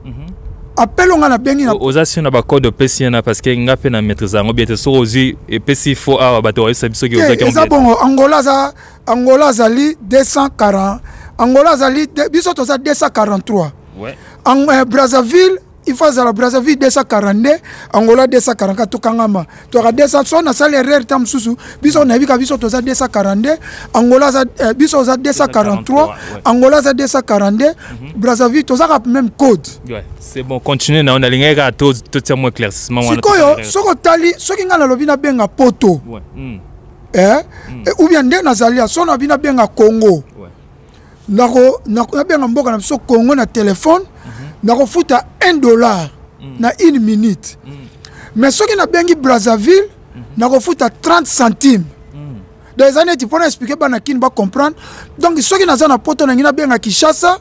appel on a la bengi na osation na ba code PC na parce que ngape na maîtrise ngo bien so ozi et PC faut a bato wa sabiso ki ozaki on bon Angola zali 240 Angola zali biso toza 243 ouais Brazzaville il faut à la Brazzaville 242, Angola 244 Tokangama. Tu as 200 son na salle erreur tam susu. Biso na bika biso toza 242, Angola za biso za 243, Angola za 242, Brazzaville toza même code. Ouais, c'est bon, continuez na on a linga tout mon éclaircissement. Sikoyo, soko tali, soki ngana lobina benga poto. Ouais. Ou bien nde nazalia so na bina benga Congo. Nako benga mboka na biso Congo na téléphone. Nako futa $1 na 1 minute. Mais soki na bengi Brazzaville, nako futa 30 centimes. Des années tu peux expliquer bana kin ba comprendre. Donc soki naza na poto na ngina benga Kinshasa,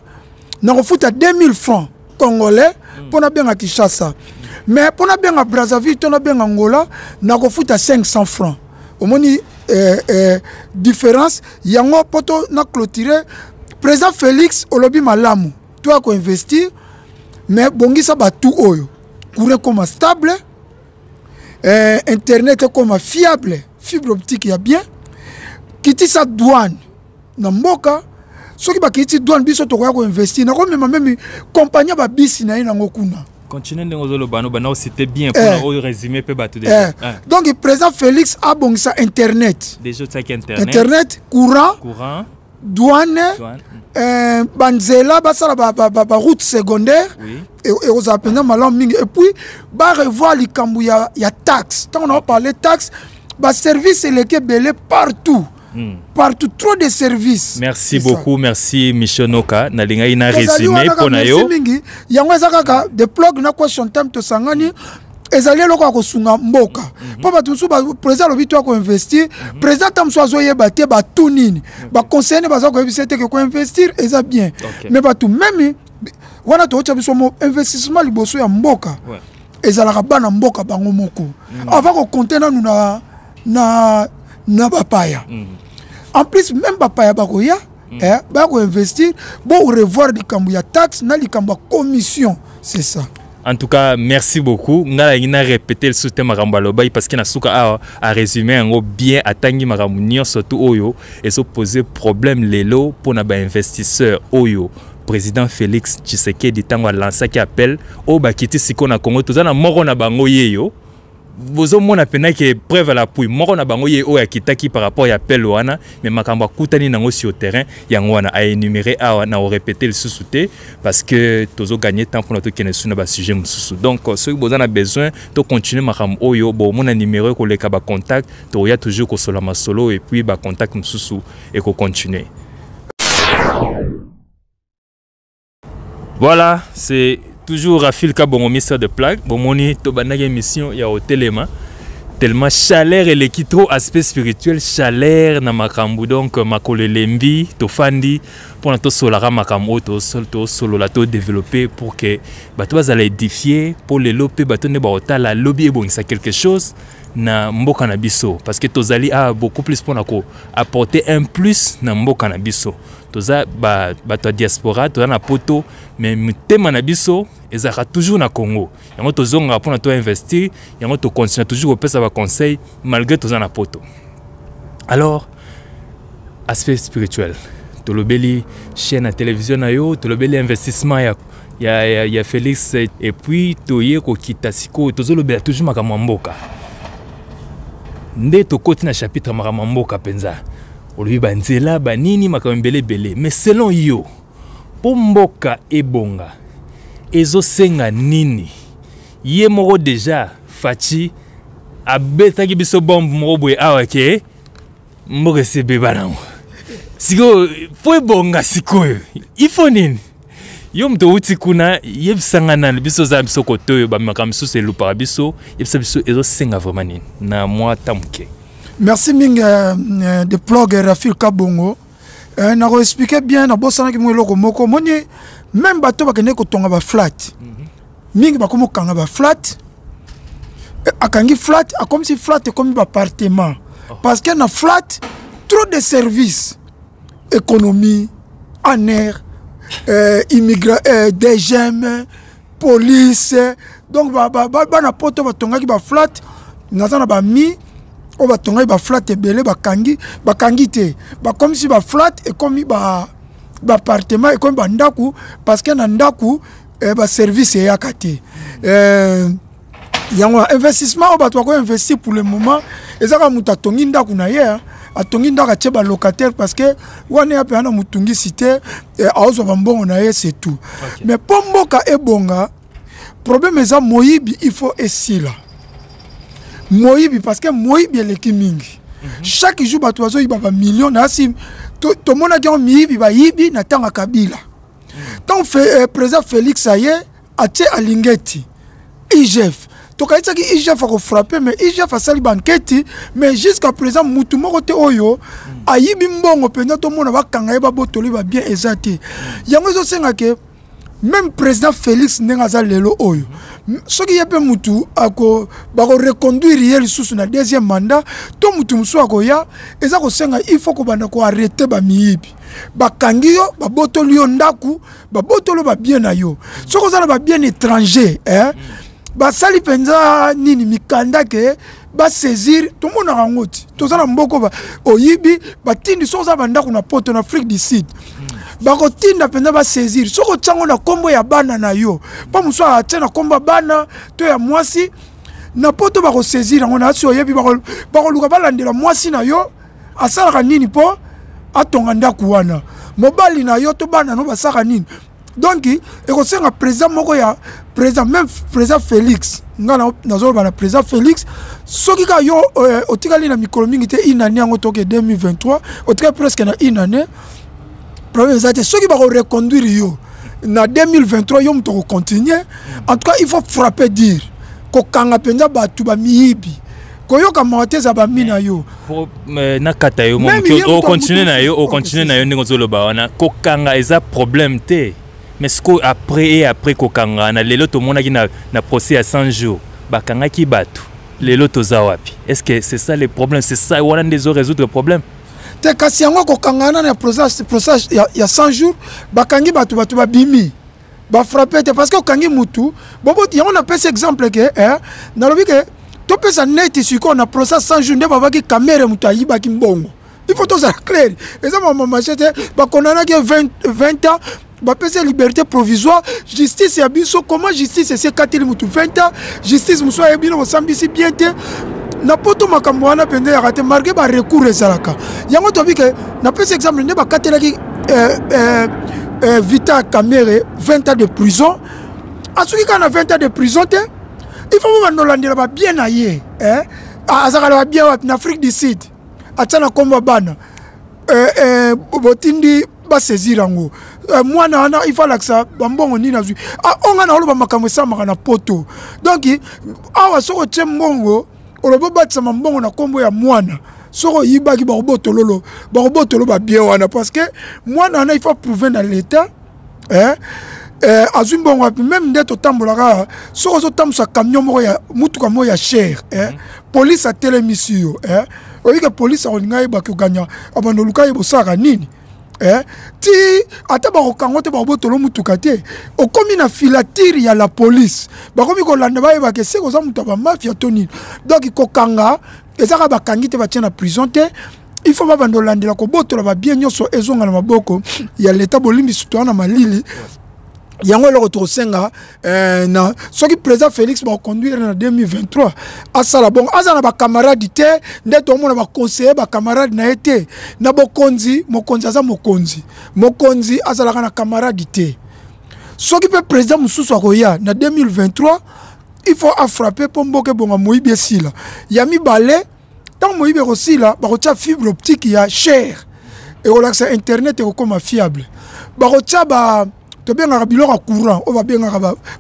nako futa 2000 francs congolais pour na benga Kinshasa. Mais pour na benga Brazzaville, to na benga Angola, nako futa 500 francs. Au moins différence, yango poto na clôturer président Félix Olobi Malamu. Toi ko investir mais bongisa ba tout oyo. Courant comme stable, internet comme fiable, fibre optique ya bien. Kiti sa douane na mboka, soki ba kiti douane biso to ko investir na ko même compagnie ba bisi na ina ngokuna. Continuez de bano c'était bien pour résumer peu bateau déjà. Donc le président Félix a bon ça internet. Déjà ça qui internet courant douane banzela basala ba route secondaire et aux appels malam mingi et puis ba revoir likambu ya taxe. Tant on a parlé taxe, ba service eleke belé partout. Partout, trop de services. Merci beaucoup, merci Mishonoka. Nalinga ina résumé pour nayo. Yango ezaka de plug na question time to sangani ezali loko ko sunga mboka. Papa tusu ba président lobi to ko investir, président tam soazo yeba te ba tout nini. Ba conseiller ba za ko ebisete ko investir eza bien. Mais ba tout même wana to cha biso mo investissement liboso ya mboka. Ezala bana mboka bango moko. Avant ko compter na bapaya. En plus, même bapaya bakoya, bako investir, bon revoir des cambouya taxes, na li cambouya commission, c'est ça. En tout cas, merci beaucoup. Ngala répété le soutien marambaloba parce qu'il a souka à résumer un gros bien à tangi maramunio surtout oyo et se poser problème lelo pour na ba investisseur oyo. Président Félix Tshisekedi tango lança qui appelle au bakiti siko na Congo tozana moko na bango yeyo. Vous avez appris que preuve à l'appui. Moi, on a bangoye o yakitaki par rapport à appel wana, mais makamba kutani nango sur terrain, yangwana a énuméré a na répété le sous-souté parce que tozo gagner temps pour notre connaissance na sujet mususu. Donc ceux qui ont besoin de continuer makam oyo bo mon numéro ko le kaba contact, to ya toujours ko sola masolo et puis ba contact mususu et ko continuer. Voilà, c'est toujours Rafil Kabongo, ministre de plaque. Bon, mon émission, il y a au téléma. Tellement chaleur et l'équipe trop aspect spirituel, chaleur na makambu donc makole lembi, tofandi pour notre solara makambo to solo la to développer pour que bato bazala édifier pour les lopé bato ne ba otala lobby bon ça quelque chose na mboka na biso parce que tozali a beaucoup plus pour nako apporter un plus na mboka na biso. Toza bato diaspora toza na poto mais mutema na biso ezaka toujours na Congo. Yango tozonga pour na to investir, yango to continuer toujours opesa ba conseil malgré toza na poto. Alors aspect spirituel. Tolobeli chaîne à télévision na yo, tolobeli investissement ya Félix et puis toye ko kitasiko tozolobela toujours makambo mboka. Nde to koti na chapitre makambo mboka penza. Olobi banzela banini makambo belé mais selon yo po mboka ebonga ezo senga nini ye moko déjà Fachi abetaki biso bombe moko boye awa ke mboka sebe balango siko po ebonga sikoyo ifo nini yo mto uti kuna yebisanga na biso za biso koto ba makambo so lupa biso yebisa biso ezo senga vraiment nini na moi tamuke. Merci Ming de plug Rafil Kabongo. Na ko expliquer bien na bosana ki mweloko moko moni même bato bakene ko tonga ba flat. Ming ba komo kanga ba flat. Akangi flat a comme si flat est comme ba appartement. Parce que na flat trop de services économie, aner, immigrants, DGM, police. Donc ba na poto ba tonga ki ba flat na ba mi o ba tonga ba flat ebele ba kangi te ba comme si ba flat et comme ba appartement et comme ba ndaku parce que na ndaku service et yakate yango investissement au bato ko investir pour le moment ezaka muta tonginda kuna ye atonginda ka tcheba locataire parce que wane ya peana mutungi cité aozo bambongo na ye c'est tout mais pomboka ebonga problème eza moyibi il faut esila moyibi parce que moyibi eleki mingi chaque jour bato bazo yiba ba million na si to mona ki on miyibi ba yibi na tanga kabila tant fait président Félix aye atie alingeti IGF tokaitsa ki IGF a frappé mais IGF a sali banquette mais jusqu'à présent mutu moko te oyo ayibi mbongo penda to mona bakanga ye ba botoli ba bien exacté yango zo senga ke même président Félix nengaza lelo oyo soki yepe mutu ako bako reconduire hier sous na deuxième mandat to mutu musu akoya eza ko senga il faut ko banda ko arrêter ba miyibi bakangi yo ba botoli yo ndaku ba botolo ba bien na yo soko za ba bien étranger basali penza nini mikanda ke ba saisir tout monde na ngoti tozana mboko ba oyibi batindi soza banda kuna poto na Afrique du Sud bako tinda penza ba saisir soko tsango na kombo ya bana na yo pa muso a tena komba bana to ya mwasi na poto bako saisir ngona asi oyibi bako luka balandela mwasi na yo asala nini po atonga ndaku wana mobali na yo to bana no basaka nini donc et qu'on sait un président moko ya président même président Félix ngana nazo bana président Félix soki ka yo otikali na mikolo mingi te inane ngo toke 2023 otika presque na inane problème ça te soki ba reconduire yo na 2023 yo mto continuer en tout cas il faut frapper dire ko kanga penza batu ba miyibi koyoka mawateza ba mina yo na kata yo mo o continuer na yo ndingo zoloba wana ko kanga eza problème te. Mais ce qu'après kokanga na lelo to mona ki na procès à 100 jours bakanga ki batu lelo to zawapi est-ce que c'est ça le problème c'est ça wana ndezo résoudre le problème te kasi yango kokanga na procès ya 100 jours bakangi batu ba bimi ba frapper te parce que okangi mutu bobo yango na pese exemple que na lobi que to pesa net siko na procès 100 jours nde babaki caméra mutu ayiba ki mbongo il faut tout ça clair et ça maman machete ba konana ki 20 ans ba pese liberté provisoire justice ya biso comment justice c'est 4 mutu 20 ans justice muso ya bino sambisi bien te na poto makambo wana pende ya rate marqué ba recours ezalaka yango to bike na pese exemple ne ba katelaki Vita Kamere 20 ans de prison asuki kana 20 ans de prison te il faut ba nolandela ba bien aye azaka ba bien en Afrique du Sud atana komba bana botindi ba saisir ngo mwana wana il faut laksa bambongo ni nazwi onga na oloba makambo samaka na poto donc awa soko tembongo olobo batsa mbongo na kombo ya mwana soko yibaki ba robotolo ba bien wana parce que mwana wana il faut prouver dans l'état azumbongo même ndeto tambolaka soko zo tamsa camion moko ya mutuka moko ya cher police a télémission oyi que police a olinga ba ko ganya abando luka yebo saka nini ti ata ba kokango te ba botolo mutuka te okomi na filature ya la police ba komi ko landa ba yeba ke se ko za mutu ba mafia toni donc kokanga ezaka ba kangi te ba tia na prison te il faut ba bando landela ko botolo ba bien nyoso ezonga na maboko ya l'état bolimbi surtout na malili yango le retour senga na soki président Félix va conduire en 2023 asala bon azana ba camarade te ndeto mona ba conseiller ba camarade na été na bokonzi aza mokonzi azala kana camarade te soki pe président mususu akoya na 2023 il faut frapper pour mboke bonga moyibi esila ya mibale tant moyibi osila ba kotia fibre optique ya cher et relaxa internet et comme fiable ba kotia ba to benga biloko courant o ba benga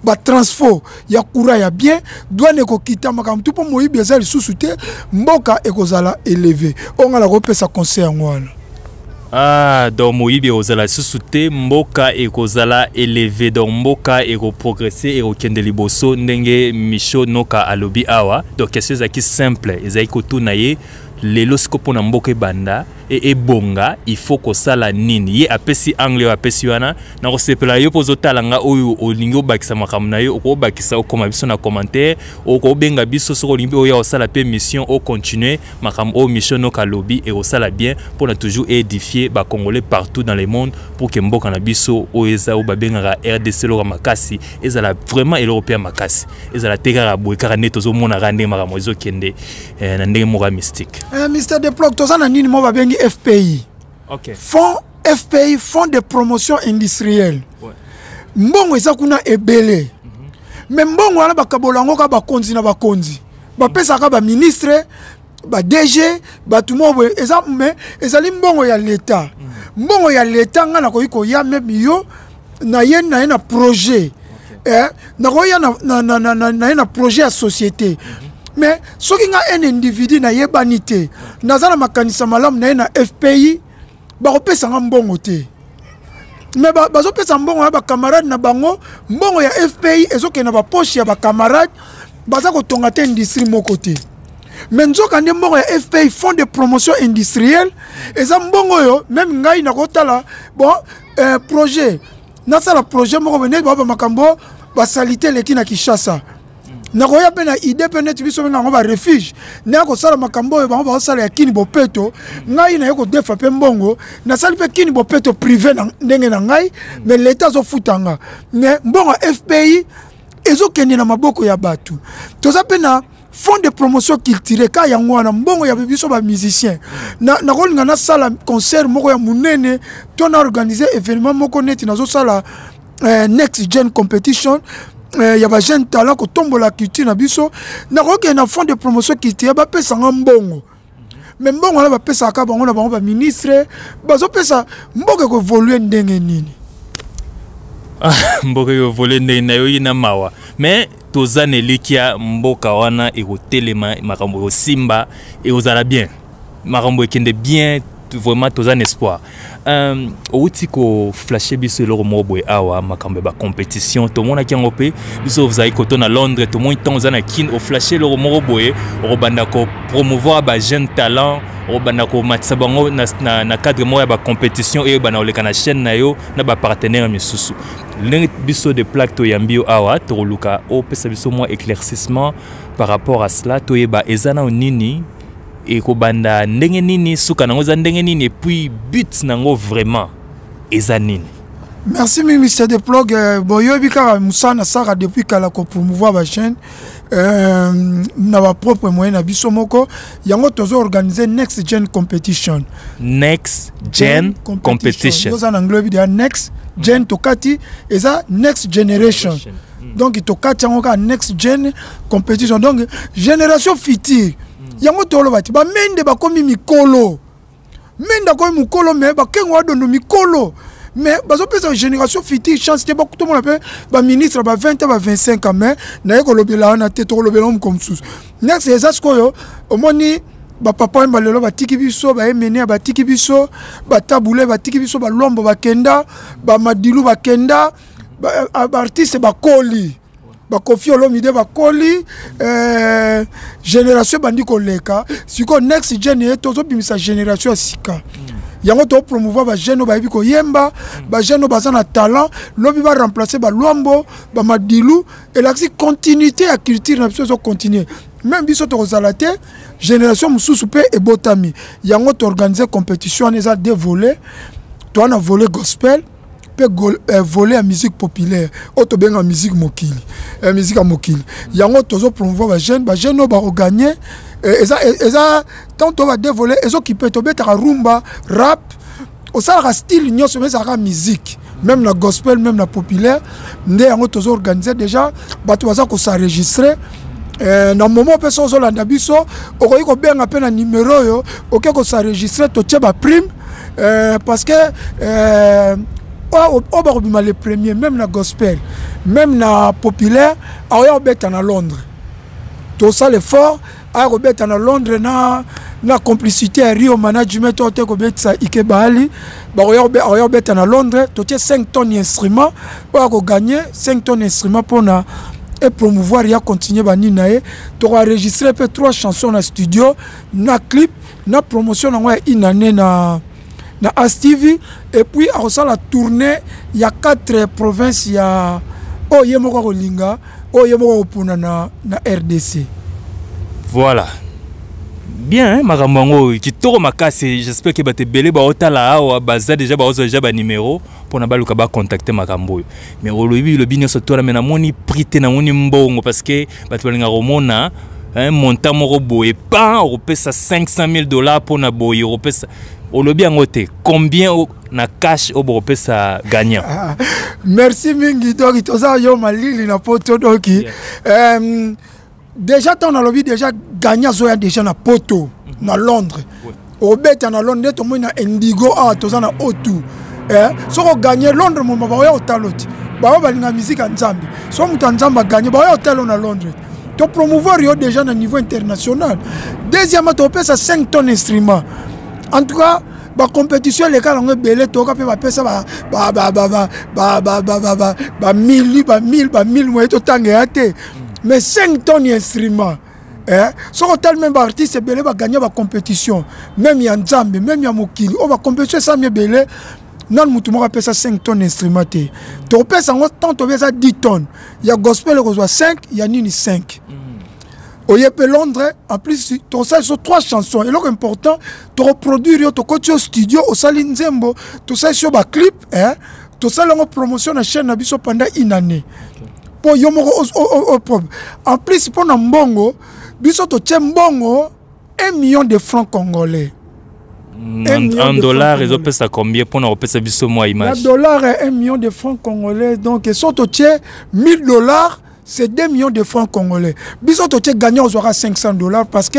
ba transfo ya courant ya bien douane ko kita makam tout pour moyibi ezali susute mboka ekozala élevé onga la ko pesa conseil ngwana donc moyibi ozala susute mboka ekozala élevé donc mboka eko progresser et okende liboso ndenge Micho Noka alobi awa donc quelque chose qui simple ezali ko tunaye lelo siko pona mboka banda et bonga il faut que ça la nini ye apesi anglais apesi wana na ko sepela yo pozo talanga oyo olingo bakisa makamna yo ko bakisa o koma biso na commentaire o ko benga biso soko limbi o ya osala pe mission o continuer makam o mission no kalobi et osala bien pour na toujours édifier ba congolais partout dans le monde pour que mboka na biso o eza o babenga RDC lo makasi ezala vraiment européen makasi ezala tegara boekara neto zo mona rande makamo zo kende na ndenge mora mystique Mr. Deplog tozana nini mo babengi FPI. OK. Fonds FPI, Fonds de promotion industrielle. Ouais. Mbongo eza kuna ebele. Mais mbongo wana bakabolango ka bakonzi na bakonzi. Ba pesa ka ba ministre, ba DG, ba tumo eza mais ezali mbongo ya l'état. Mbongo ya l'état ngana ko iko ya même yo na yena na projet. Na ko ya na projet à société. Mais ce qui a un individu na yebanité, nazana makanisa malam na na FPI, ba ko pesa mbongo te. Mais bazo pesa mbongo ya ba camarade na bango, mbongo ya FPI ezoke na ba poche ya ba camarade, baza ko tonga te industrie moko te. Mais nzoka ndi mbongo ya FPI Fonds de promotion industrielle, eza mbongo yo même ngai na kotala bon projet. Na sala projet moko bene ba makambo ba salité leki na Kinshasa. Nakoya pena idée peut-être biso nga ba refuge na ko sala makambo ba ba sala ya kini bopeto ngai na yoko defa pe mbongo na sala pe kini bopeto privé na ndenge na ngai mais l'état zo futanga mais mbongo FPI ezo kende na maboko ya batu toza pena Fonds de promotion culturelle ka yango na mbongo ya biso ba musicien na kolinga na sala concert moko ya munene to na organiser événement moko neti na zo sala next gen competition. Il y a des jeunes talents qui tombent la culture na biso na ko ke na Fonds de promotion culturelle ba pesa mbongo mais mbongo na ba pesa ka bango na bango ba ministre bazo pesa mboka ko évoluer ndenge nini mboka ko évoluer ndenge na yo ina mawa mais tozane likia mboka wana e ko telema makambo ko simba et ozala bien makambo ekende bien vraiment tozane espoir outi ko flasher biso le mobo awa makambe ba compétition to mona kiango pe biso vous avez koto na Londres to mon temps za na kin o flasher le mobo o banda ko promouvoir ba jeune talent o banda ko matsa bango na cadre mo ya ba compétition et bana oleka na chaîne na yo na ba partenaire misusu l'un biso de plaque to yambio awa to luka o pesa biso mo éclaircissement par rapport à cela to yeba ezana onini et kobanda ndenge nini suka nango za ndenge nini et puis but nango vraiment ezanini. Merci Mr. Deplog boyo bika musana sara depuis kala ko promouvoir ba chaîne na ba propre moyen na biso moko yango tozo organiser next gen competition nous en anglais vidéo next gen tokati eza next generation donc tokati yango ka next gen competition donc génération future yango tolo bati ba mende ba komi mikolo menda komi mikolo mais ba kengo adondo mikolo mais bazo pesa génération future chance te ba tout le monde appelle ba ministre ba 20 ba 25 ans mais na ko lobela na te to lobela comme sous next c'est ko yo omoni ba papa mbalelo ba tiki biso ba emene ba tiki biso ba tabule ba tiki biso ba lombo ba kenda ba madilu ba kenda ba artiste ba koli ba Koffi Olomide ba koli génération bandi koleka siko next gen tozo bimisa génération sika yango to promouvoir ba jeune ba yebi ko yemba ba jeune baza na talent lobi ba remplacer ba lombo ba madilu et la continuité à culture na biso continuer même biso to kozalate génération mususu pe e botami yango to organiser compétition eza deux volets to na volet gospel voler la musique populaire auto bien la musique mokili musique à mokili yango tozo promouvoir ba jeune no ba gagner eza tant to va dévoler ezo qui peut to betara rumba rap au ça style nyonso mais ça musique même la gospel même la populaire ndé yango tozo organiser déjà bato baza ko s'enregistrer na moment personne zo landa biso okoyi ko benga pe na numéro yo oké ko s'enregistrer to tcheba prime parce que on va les premiers, même la gospel, même la populaire, on à Londres. Tout ça, l'effort, on à Londres, na complicité à Rio Management, on a Ikebali, on à Londres, tout 5 tonnes d'instruments, on a gagné 5 tonnes d'instruments pour et promouvoir ya continuer bani nae to enregistrer peu 3 chansons na studio na clip na promotion na une année na ASTV et puis à ça la tournée il y a 4 provinces il y a Oyemoko Kolinga Oyemoko Opuna na RDC. Voilà. Bien, Maramongo, qui tourne ma casse, j'espère que tu belé ba otala ou baza déjà ba numéro pour na baluka ba contacter Marambo. Mais au le bino so tola mena moni prité na moni mbongo parce que ba tolinga romona un montant moko boye pas on pesa $500,000 pour na boye on pesa au lobby en côté combien na cash au bo pesa gagnant. Merci mingi donc to ça yo malili na poto donc déjà ton lobby déjà gagnant zoya déjà na poto na Londres au beta na Londres to mo na Indigo to ça na O2 so ko gagner Londres mo ba yo taloti ba balinga musique nzambi so muta nzamba gagner ba yo talo na Londres to promouvoir yo déjà na niveau international. Deuxièmement to pesa 5 tonnes d'instruments. En tout cas, la compétition les cas on belé to ka pe ba pesa ba 1000 moyen to tangé até. Mais 5 tonnes d'instruments. So tellement artiste belé va gagner la compétition. Même ya nzambe, même ya mokili, on va compétition ça mieux belé. Non mutu mo ka pesa 5 tonnes d'instruments té. To pesa ngo tant to pesa 10 tonnes. Il y a gospel ko 5, il y a nini 5. Oyepe Londres, en plus, tu as sur 3 chansons. Et l'important, tu reproduire, tu continues au studio, au salin Zembo, tu as sur un clip, tu as la promotion de la chaîne pendant une année. Pour en plus, pour Mbongo, biso to Mbongo, 1 million de francs congolais. En dollars, ils ont payé ça combien pour nous payer biso moi image? Le dollar est 1 million de francs congolais. Donc, ils sont au $1,000. C'est 2 millions de francs congolais. Bisous, tu gagné aux $500 parce que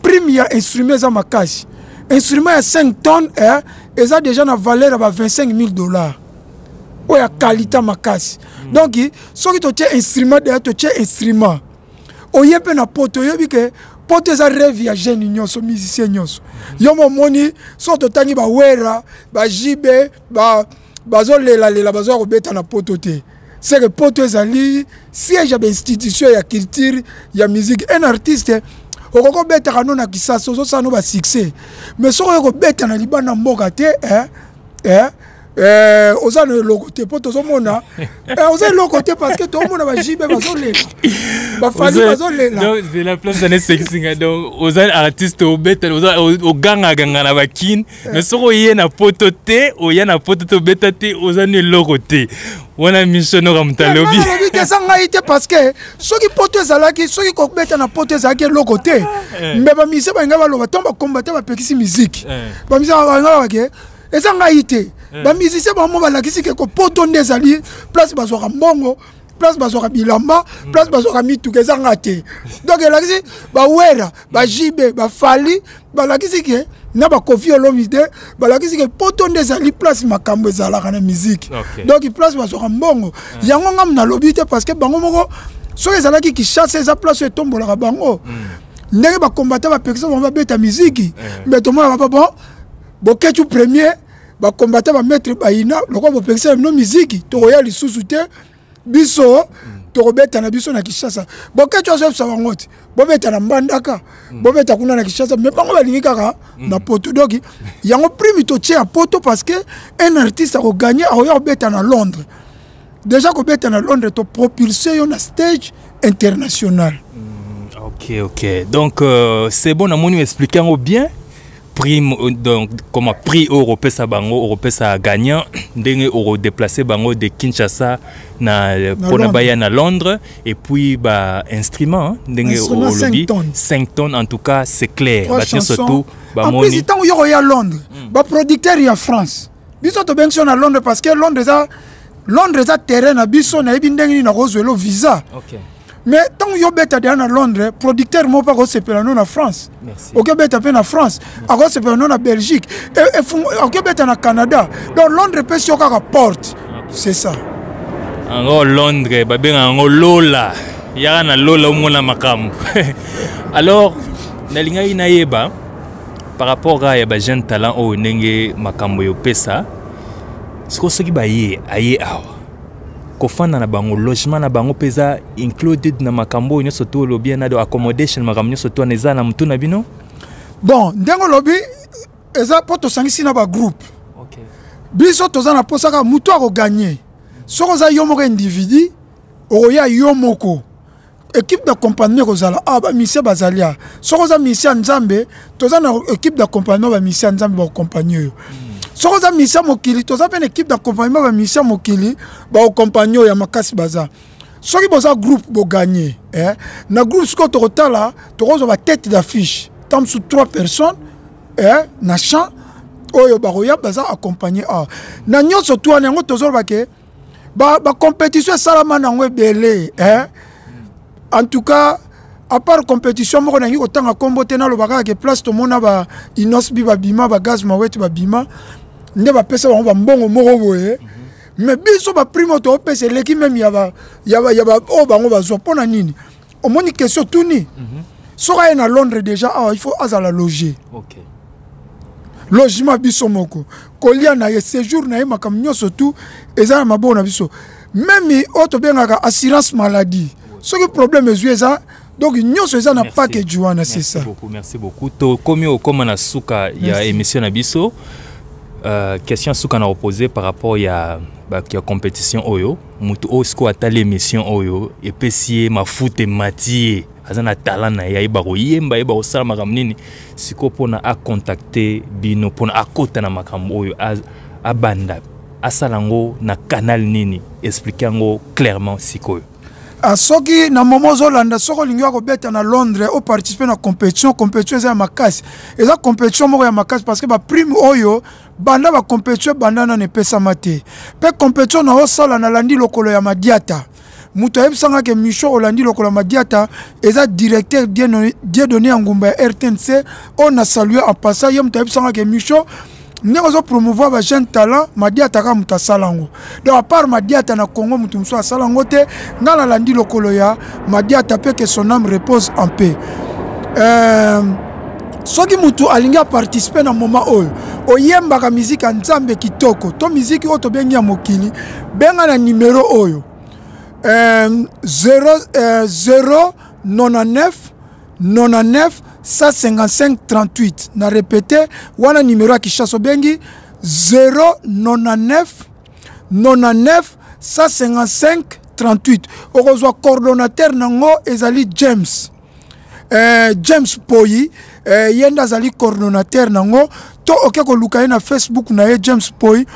prime y a instrument à ma cash. Instrument à 5 tonnes et ça déjà na valeur à $25,000. Ou ya qualité ma cash. Donc si tu as instrument derrière tu as instrument. Oye pe na poto yo bi que poto za rêve ya jeune nyonso musicien nyonso. Yo mo moni so to tangi ba wera, ba jibe, ba zo lela bazo ko beta na poto te. C'est que pour tous les siège de l'institution, il y a culture, il y a musique. Un artiste, on peut mettre un nom qui ça, ça nous va succès. Mais si on peut mettre un liban en mogate, aux ans le côté pour tout le monde, aux ans le côté parce que tout le monde va jiber, va zoler, va falloir va zoler. Donc c'est la place de sexing. Donc aux ans artistes au bête, au ganga na bakin, mais si on y a na pototé, on y a na pototé bêtate, aux ans le côté. On a mis sur nos ramtalobi. Parce que ceux qui portent zalaki, ceux qui commettent na porte zalaki le côté. Mais ba mise ba ngaba lo tomba combattre ba pekisi musique. Ba mise ba ngaba ke ezanga ité. Ba musicien ba mo ba lakisi ke ko poto ndezali place ba zoka mbongo, place ba zoka bilamba, place ba zoka mitu ke zanga te. Donc lakisi ba wera, ba jibe, ba fali, ba lakisi ke na ba Koffi Olomide balakisi ke poto ndezali place makambo ezalaka na musique. Donc place ba zoka mbongo. Yango ngam na lobby te parce que bango moko so ezalaki ki chasse eza place etombola bango. Ndenge ba combattre ba personne va beta musique. Mais to mo ba bon boketu premier ba combattre ba mettre ba ina loko ba personne no musique to royal lisusu te biso to robeta na biso na Kishasa. Boketu aso sa bangoti. Bobeta na Mbandaka. Bobeta kuna na Kishasa mais bango balingi kaka na poto doki. Yango prime to tia poto parce que un artiste a gagné a yo beta na Londres. Déjà ko beta na Londres to propulser yo na stage international. OK. Donc c'est bon à mon expliquer bien. Prime donc comment prix européen ça bango européen ça gagnant ndenge euro déplacer bango de Kinshasa na Ponabaya na Londres et puis ba instrument ndenge au lobby 5 tonnes en tout cas c'est clair ba surtout ba moni en plus tant yo ya Londres ba producteur ya France biso to benction à Londres parce que Londres a terrain na biso na ndenge na rozwelo visa. OK. Mais tant que vous êtes à Londres, producteur ne peut pas se faire en France. Vous êtes en France, vous êtes en Belgique, vous êtes en Canada. Donc Londres peut se faire la porte. C'est ça. En Londres, il y a un Lola. Il y a un Lola au monde makam. Alors, par rapport à un jeune talent au Nenge Makambo Pesa, ce qui est aye awa. kofanda na bango logement na bango peza included na makambo oyo nyonso to lobi na do accommodation makambo nyonso to na eza na mutu na bino. Bon ndengo lobi eza po tosangisi na ba groupe. Okay. Biso toza na posaka mutu ako gagner. Soko za yo moko individu oya yo moko. Équipe d'accompagnement kozala ba mission bazalia. Soko za mission nzambe toza na équipe d'accompagnement ba mission nzambe ba accompagner. Soko za mission mokili toza pe équipe d'accompagnement ba mission mokili ba accompagner ya makasi baza. Soki boza groupe bo gagner na groupe siko tokotala tokozo ba tête d'affiche. Tam sous 3 personnes na champ oyo baroya baza accompagner na nyonso to na ngo tozo ba ke ba compétition salama na ngo belé en tout cas à part compétition moko na ngi kotanga kombo te na lobaka ke place to mona ba inos bi ba bima ba gaz maweti ba bima nde ba pesa ba mbongo moko boye mais biso ba primo to pesa leki même ya ba o bango ba zo pona nini o moni question tuni soka na Londres déjà il faut azala loger. OK. Logement biso moko kolia na ye séjour na ye makam nyonso tout eza mabo na biso même auto bengaka assurance maladie ce que problème est ça donc nyonso eza na package wana c'est ça. Merci beaucoup to komi o koma na suka ya émission na biso question suka na reposer par rapport ya compétition oyo mutu osko atali émission oyo epesi mafuta matier azana talent na ya ba koyemba ba osala makambo nini siko pona a contacter bino pona akota na makambo oyo abanda asalango na canal nini expliquer ngo clairement siko soki na momo zolanda soko lingi ko beta na Londres o participer na compétition eza makasi eza compétition moko ya makasi parce que ba prime oyo banda ba compétition banda na ne pesa mate pe compétition na osala na landi lokolo ya Madiata mutu ayebisanga ke Micho Olandi lokolo Madiata eza directeur Dieudonné Ngumba ya RTNC on a salué en passant yem mutu ayebisanga ke Micho ndezo promouvoir ba jeune talent Madiata ka mutu salango donc à part Madiata na Congo mutu muso salango te ngala landi lokolo ya Madiata pe que son âme repose en paix. Soki mutu alinga participer na moment oyo oyemba ka musique nzambe kitoko to musique oto bengi ya mokili benga na numéro oyo 099 155 38 na répété wana numéro ki chasso bengi 099 155 38 okozwa coordonnateur nango ezali James Poyi yenda zali coordonnateur nango to oke ko luka na Facebook na ye James Poyi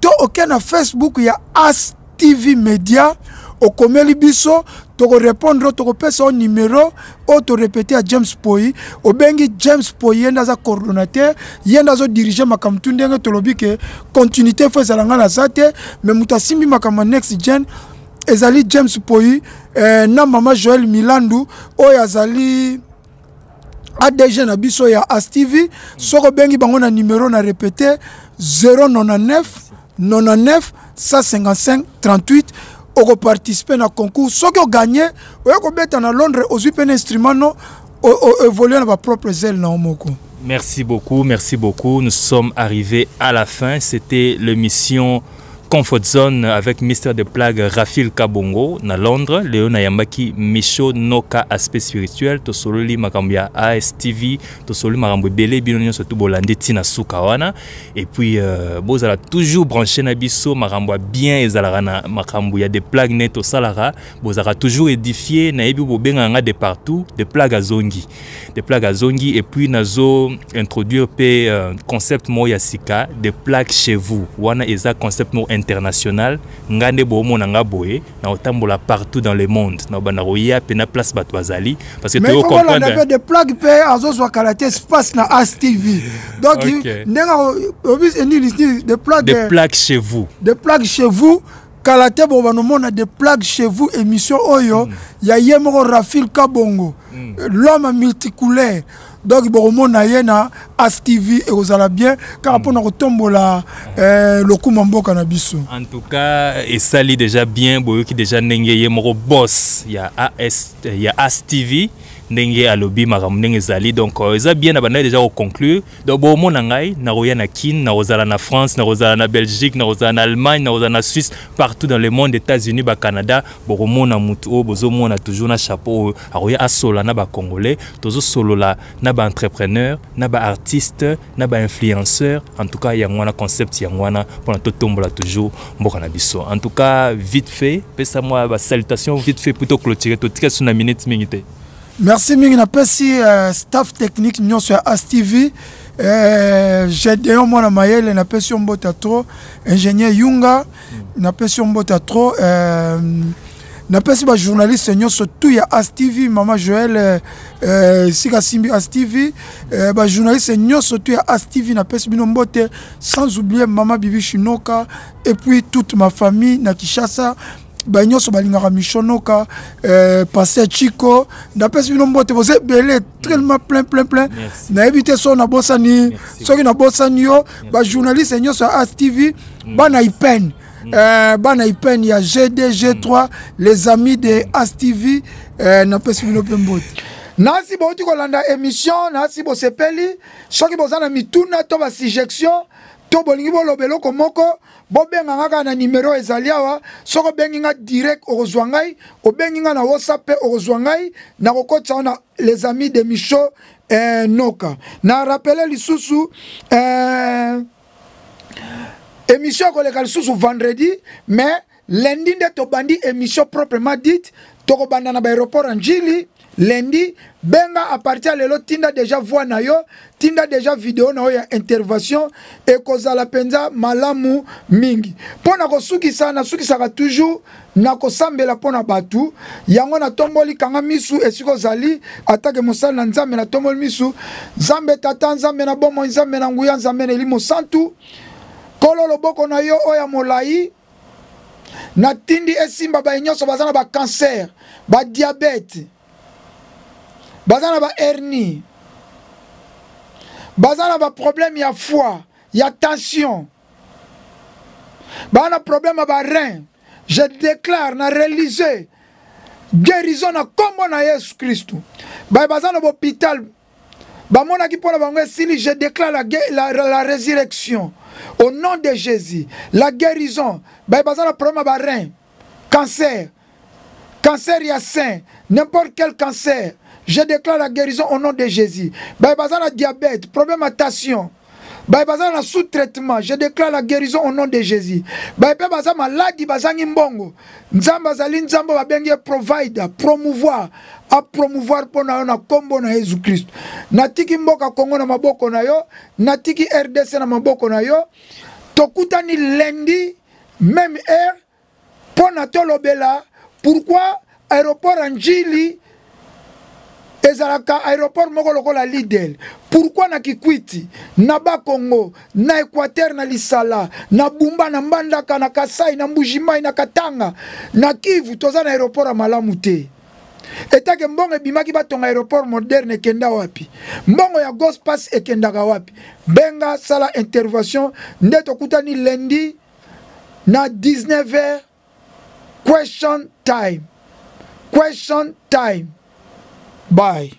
to oke na Facebook ya As TV Media okomeli biso toko répondre toko pesa au numéro auto répéter à James Poyi obengi James Poyi yenda za coordonnateur yenda zo diriger makamtu ndenge tolobi ke continuité faut zalanga na zate mais mutasimbi makama next gen ezali James Poyi na mama Joël Milandu oyo azali ADG na biso ya As TV soko bengi bango na numéro na répéter 099 155 oko participer na concours soki o gagner oyako beta na Londres ozu pe instrument no évoluer na ba propre ailes na omoko. Merci beaucoup, nous sommes arrivés à la fin. C'était l'émission Comfort Zone avec Mister de Plague Rafil Kabongo na Londres, Léona Yambaki Micho Noka aspect spirituel to sololi makambia ASTV to sololi makambo belé bino surtout bolande tina sukawana et puis bozala toujours branché na biso makambo bien ezalaka na makambo ya des plagues net au salara bozala toujours édifié na yebi bobenganga de partout des plagues azongi et puis nazo introduire pe concept mo ya sika des plagues chez vous wana eza concept mo international ngande bomo na ngaboye na otambola partout dans le monde na bana roya pe na place batwazali parce que tu comprends mais des plagues pe azozo kalaté espace na As TV donc ndenga obis eni des plagues chez vous kalaté bo banomona des plagues chez vous émission oyo ya yemoko Rafil Kabongo l'homme multicouleur donc bomona yena As TV et ozala bien car pour na kotombola lokuma mboka na biso en tout cas et sali déjà bien boyo ki déjà ndenge yemoko boss ya As TV ndenge alobi makambo ndenge ezali donc eza bien na banda déjà conclure donc bomona ngai na roya na Kin na rozala na France na rozala na Belgique na rozala na Allemagne na rozala na Suisse partout dans le monde, États-Unis ba Canada boromona mutu o bozomona toujours na chapeau aroya asola na ba Congolais tozo solola na ba entrepreneur na ba artiste na ba influenceur en tout cas yangwana concept yangwana pour to tombola toujours mboka na biso en tout cas vite fait pesa moi ba salutation vite fait plutôt clôturer to tika suna minute mingite. Merci mingi na pesi staff technique nyonso ya ASTV j'ai d'ailleurs moi na mayele na pesi mbota trop ingénieur Yunga na pesi mbota trop na pesi ba journaliste nyonso tout ya ASTV Mama Joël Sika Simbi ASTV ba journaliste nyonso tout ya ASTV na pesi bino mbote sans oublier Mama Bibi Shinoka et puis toute ma famille na Kinshasa Bagnoso balingara Mishonoka, Pasteur Chico, d'après ce que vous êtes belé, tellement plein. Na évité son na bossani, ceux qui na bossanio, bah journaliste et sur ASTV, bana ipen. Bana ipen, il y a GD, G3, les amis de ASTV, na pesi bino pembote. Nasi bo tu kolanda émission, nasi bo sepeli, ceux qui bozana mituna to ba suggestion, to bolingi bo lobelo komoko. Bobenga ngaka na numéro ezaliawa soko benginga direct orozwangai obenginga na WhatsApp orozwangai na kokotsa na les amis de Micho Noka na rappeler lisusu émission koleka lisusu vendredi mais lundi de to bandi émission proprement dite to ko banda na aéroport Njili lundi benga à partir de lelo tinda déjà voix na yo tinda déjà vidéo na yo ya intervention et kozala penza malamu mingi pona ko suki saka toujours na ko sambela pona batu yango na tomboli kanga misu esiko zali atake mosala na nzambe na tomboli misu nzambe tata nzambe na bomo nzambe na nguya nzambe na elimo santu kololo boko na yo oya molai na tindi esimba ba nyonso bazana ba cancer ba diabète bazana ba hernie bazana ba problème ya foie ya tension bazana problème ba rein je déclare na réaliser guérison na kombo na Yesu Christ bazana ba hôpital ba mona ki pona bango esili je déclare la résurrection au nom de Jésus la guérison bazana problème ba rein cancer ya sein n'importe quel cancer. Je déclare la guérison au nom de Jésus. Bazana diabète, problème à tension. Bazana sous-traitement. Je déclare la guérison au nom de Jésus. Bazana maladie, bazangi mbongo. Nzamba zali nzamba babengi provider, promouvoir, à promouvoir pour na kombo na Jésus Christ. Natiki mboka Congo na maboko na yo, natiki RDC na maboko na yo. Tokutani lundi, même heure, pour na tolobela. Pourquoi aéroport Njili ezalaka aéroport moko lokola Lidl pourquoi na Kikwiti na Bakongo na Équateur na Lisala na Bumba na Mbandaka na Kasai na Mbujimai na Katanga na Kivu toza na aéroport malamu te etake mbongo bimaki batonga aéroport moderne kenda wapi mbongo ya Gospas ekendaka wapi benga sala intervention nde tokutani lundi na 19h question time bye.